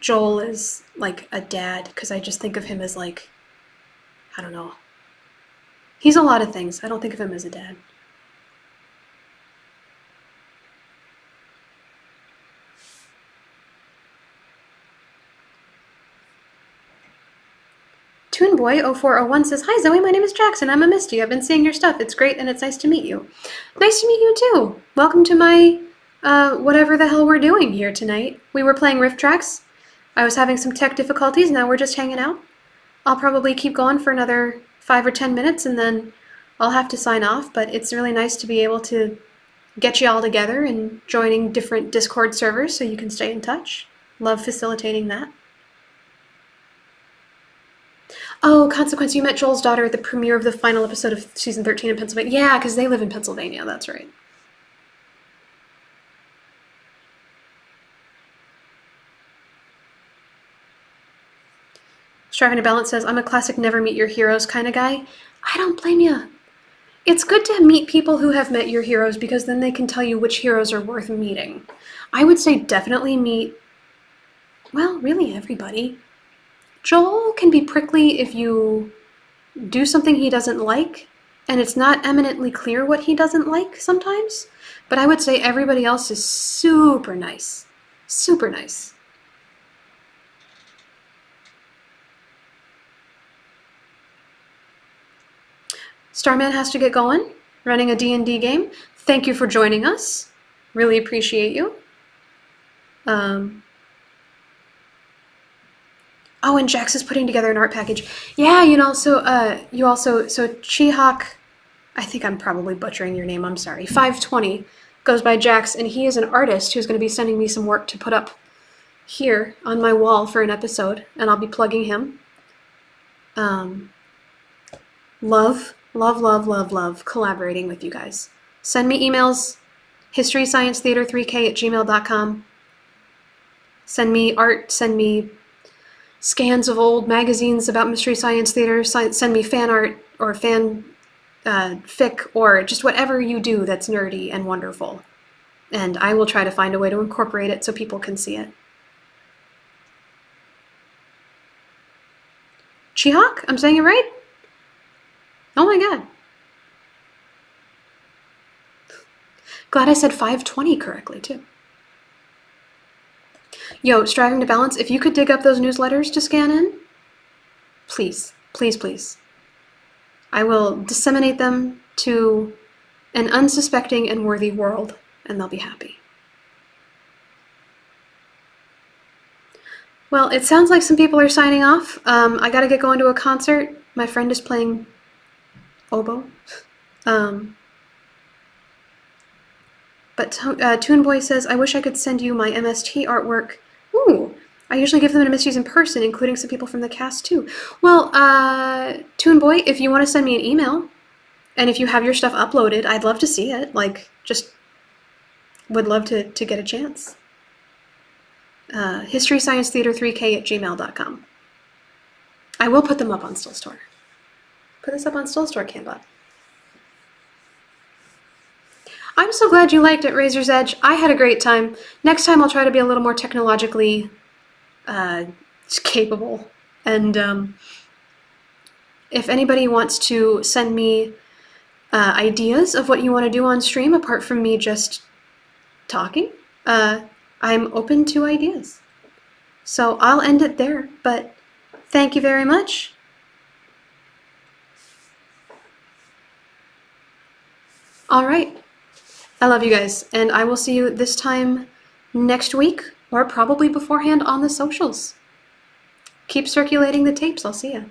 Joel as like a dad, because I just think of him as like, I don't know. He's a lot of things. I don't think of him as a dad. ToonBoy0401 says, hi Zoe, my name is Jackson. I'm a Misty. I've been seeing your stuff. It's great and it's nice to meet you. Nice to meet you too. Welcome to my, whatever the hell we're doing here tonight. We were playing Rifftrax. I was having some tech difficulties. Now we're just hanging out. I'll probably keep going for another 5 or 10 minutes and then I'll have to sign off, but it's really nice to be able to get you all together and joining different Discord servers so you can stay in touch. Love facilitating that. Oh, Consequence, you met Joel's daughter at the premiere of the final episode of season 13 in Pennsylvania. Yeah, because they live in Pennsylvania, that's right. Striving to Balance says, I'm a classic never meet your heroes kind of guy. I don't blame you. It's good to meet people who have met your heroes because then they can tell you which heroes are worth meeting. I would say definitely meet, well, really everybody. Joel can be prickly if you do something he doesn't like, and it's not eminently clear what he doesn't like sometimes, but I would say everybody else is super nice. Super nice. Starman has to get going, running a D&D game. Thank you for joining us. Really appreciate you. Oh, and Jax is putting together an art package. Yeah, you know, so Chihawk, I think I'm probably butchering your name, I'm sorry. 520 goes by Jax, and he is an artist who's going to be sending me some work to put up here on my wall for an episode, and I'll be plugging him. Love collaborating with you guys. Send me emails, historysciencetheater3k@gmail.com. Send me art, send me scans of old magazines about Mystery Science Theater, send me fan art or fan fic, or just whatever you do that's nerdy and wonderful. And I will try to find a way to incorporate it so people can see it. Chihawk? I'm saying it right? Oh my god. Glad I said 520 correctly, too. Yo, Striving to Balance, if you could dig up those newsletters to scan in, please, please, please. I will disseminate them to an unsuspecting and worthy world, and they'll be happy. Well, it sounds like some people are signing off. I gotta get going to a concert. My friend is playing oboe. But Toon Boy says, I wish I could send you my MST artwork. Ooh, I usually give them to Misties in person, including some people from the cast too. Well, Toon Boy, if you want to send me an email, and if you have your stuff uploaded, I'd love to see it. Like, just would love to get a chance. HistoryScienceTheater3k@gmail.com. I will put them up on Still Store. Put this up on Still Store, Canbot. I'm so glad you liked it, Razor's Edge. I had a great time. Next time I'll try to be a little more technologically capable. And if anybody wants to send me ideas of what you want to do on stream, apart from me just talking, I'm open to ideas. So I'll end it there, but thank you very much. All right. I love you guys, and I will see you this time next week, or probably beforehand on the socials. Keep circulating the tapes. I'll see ya.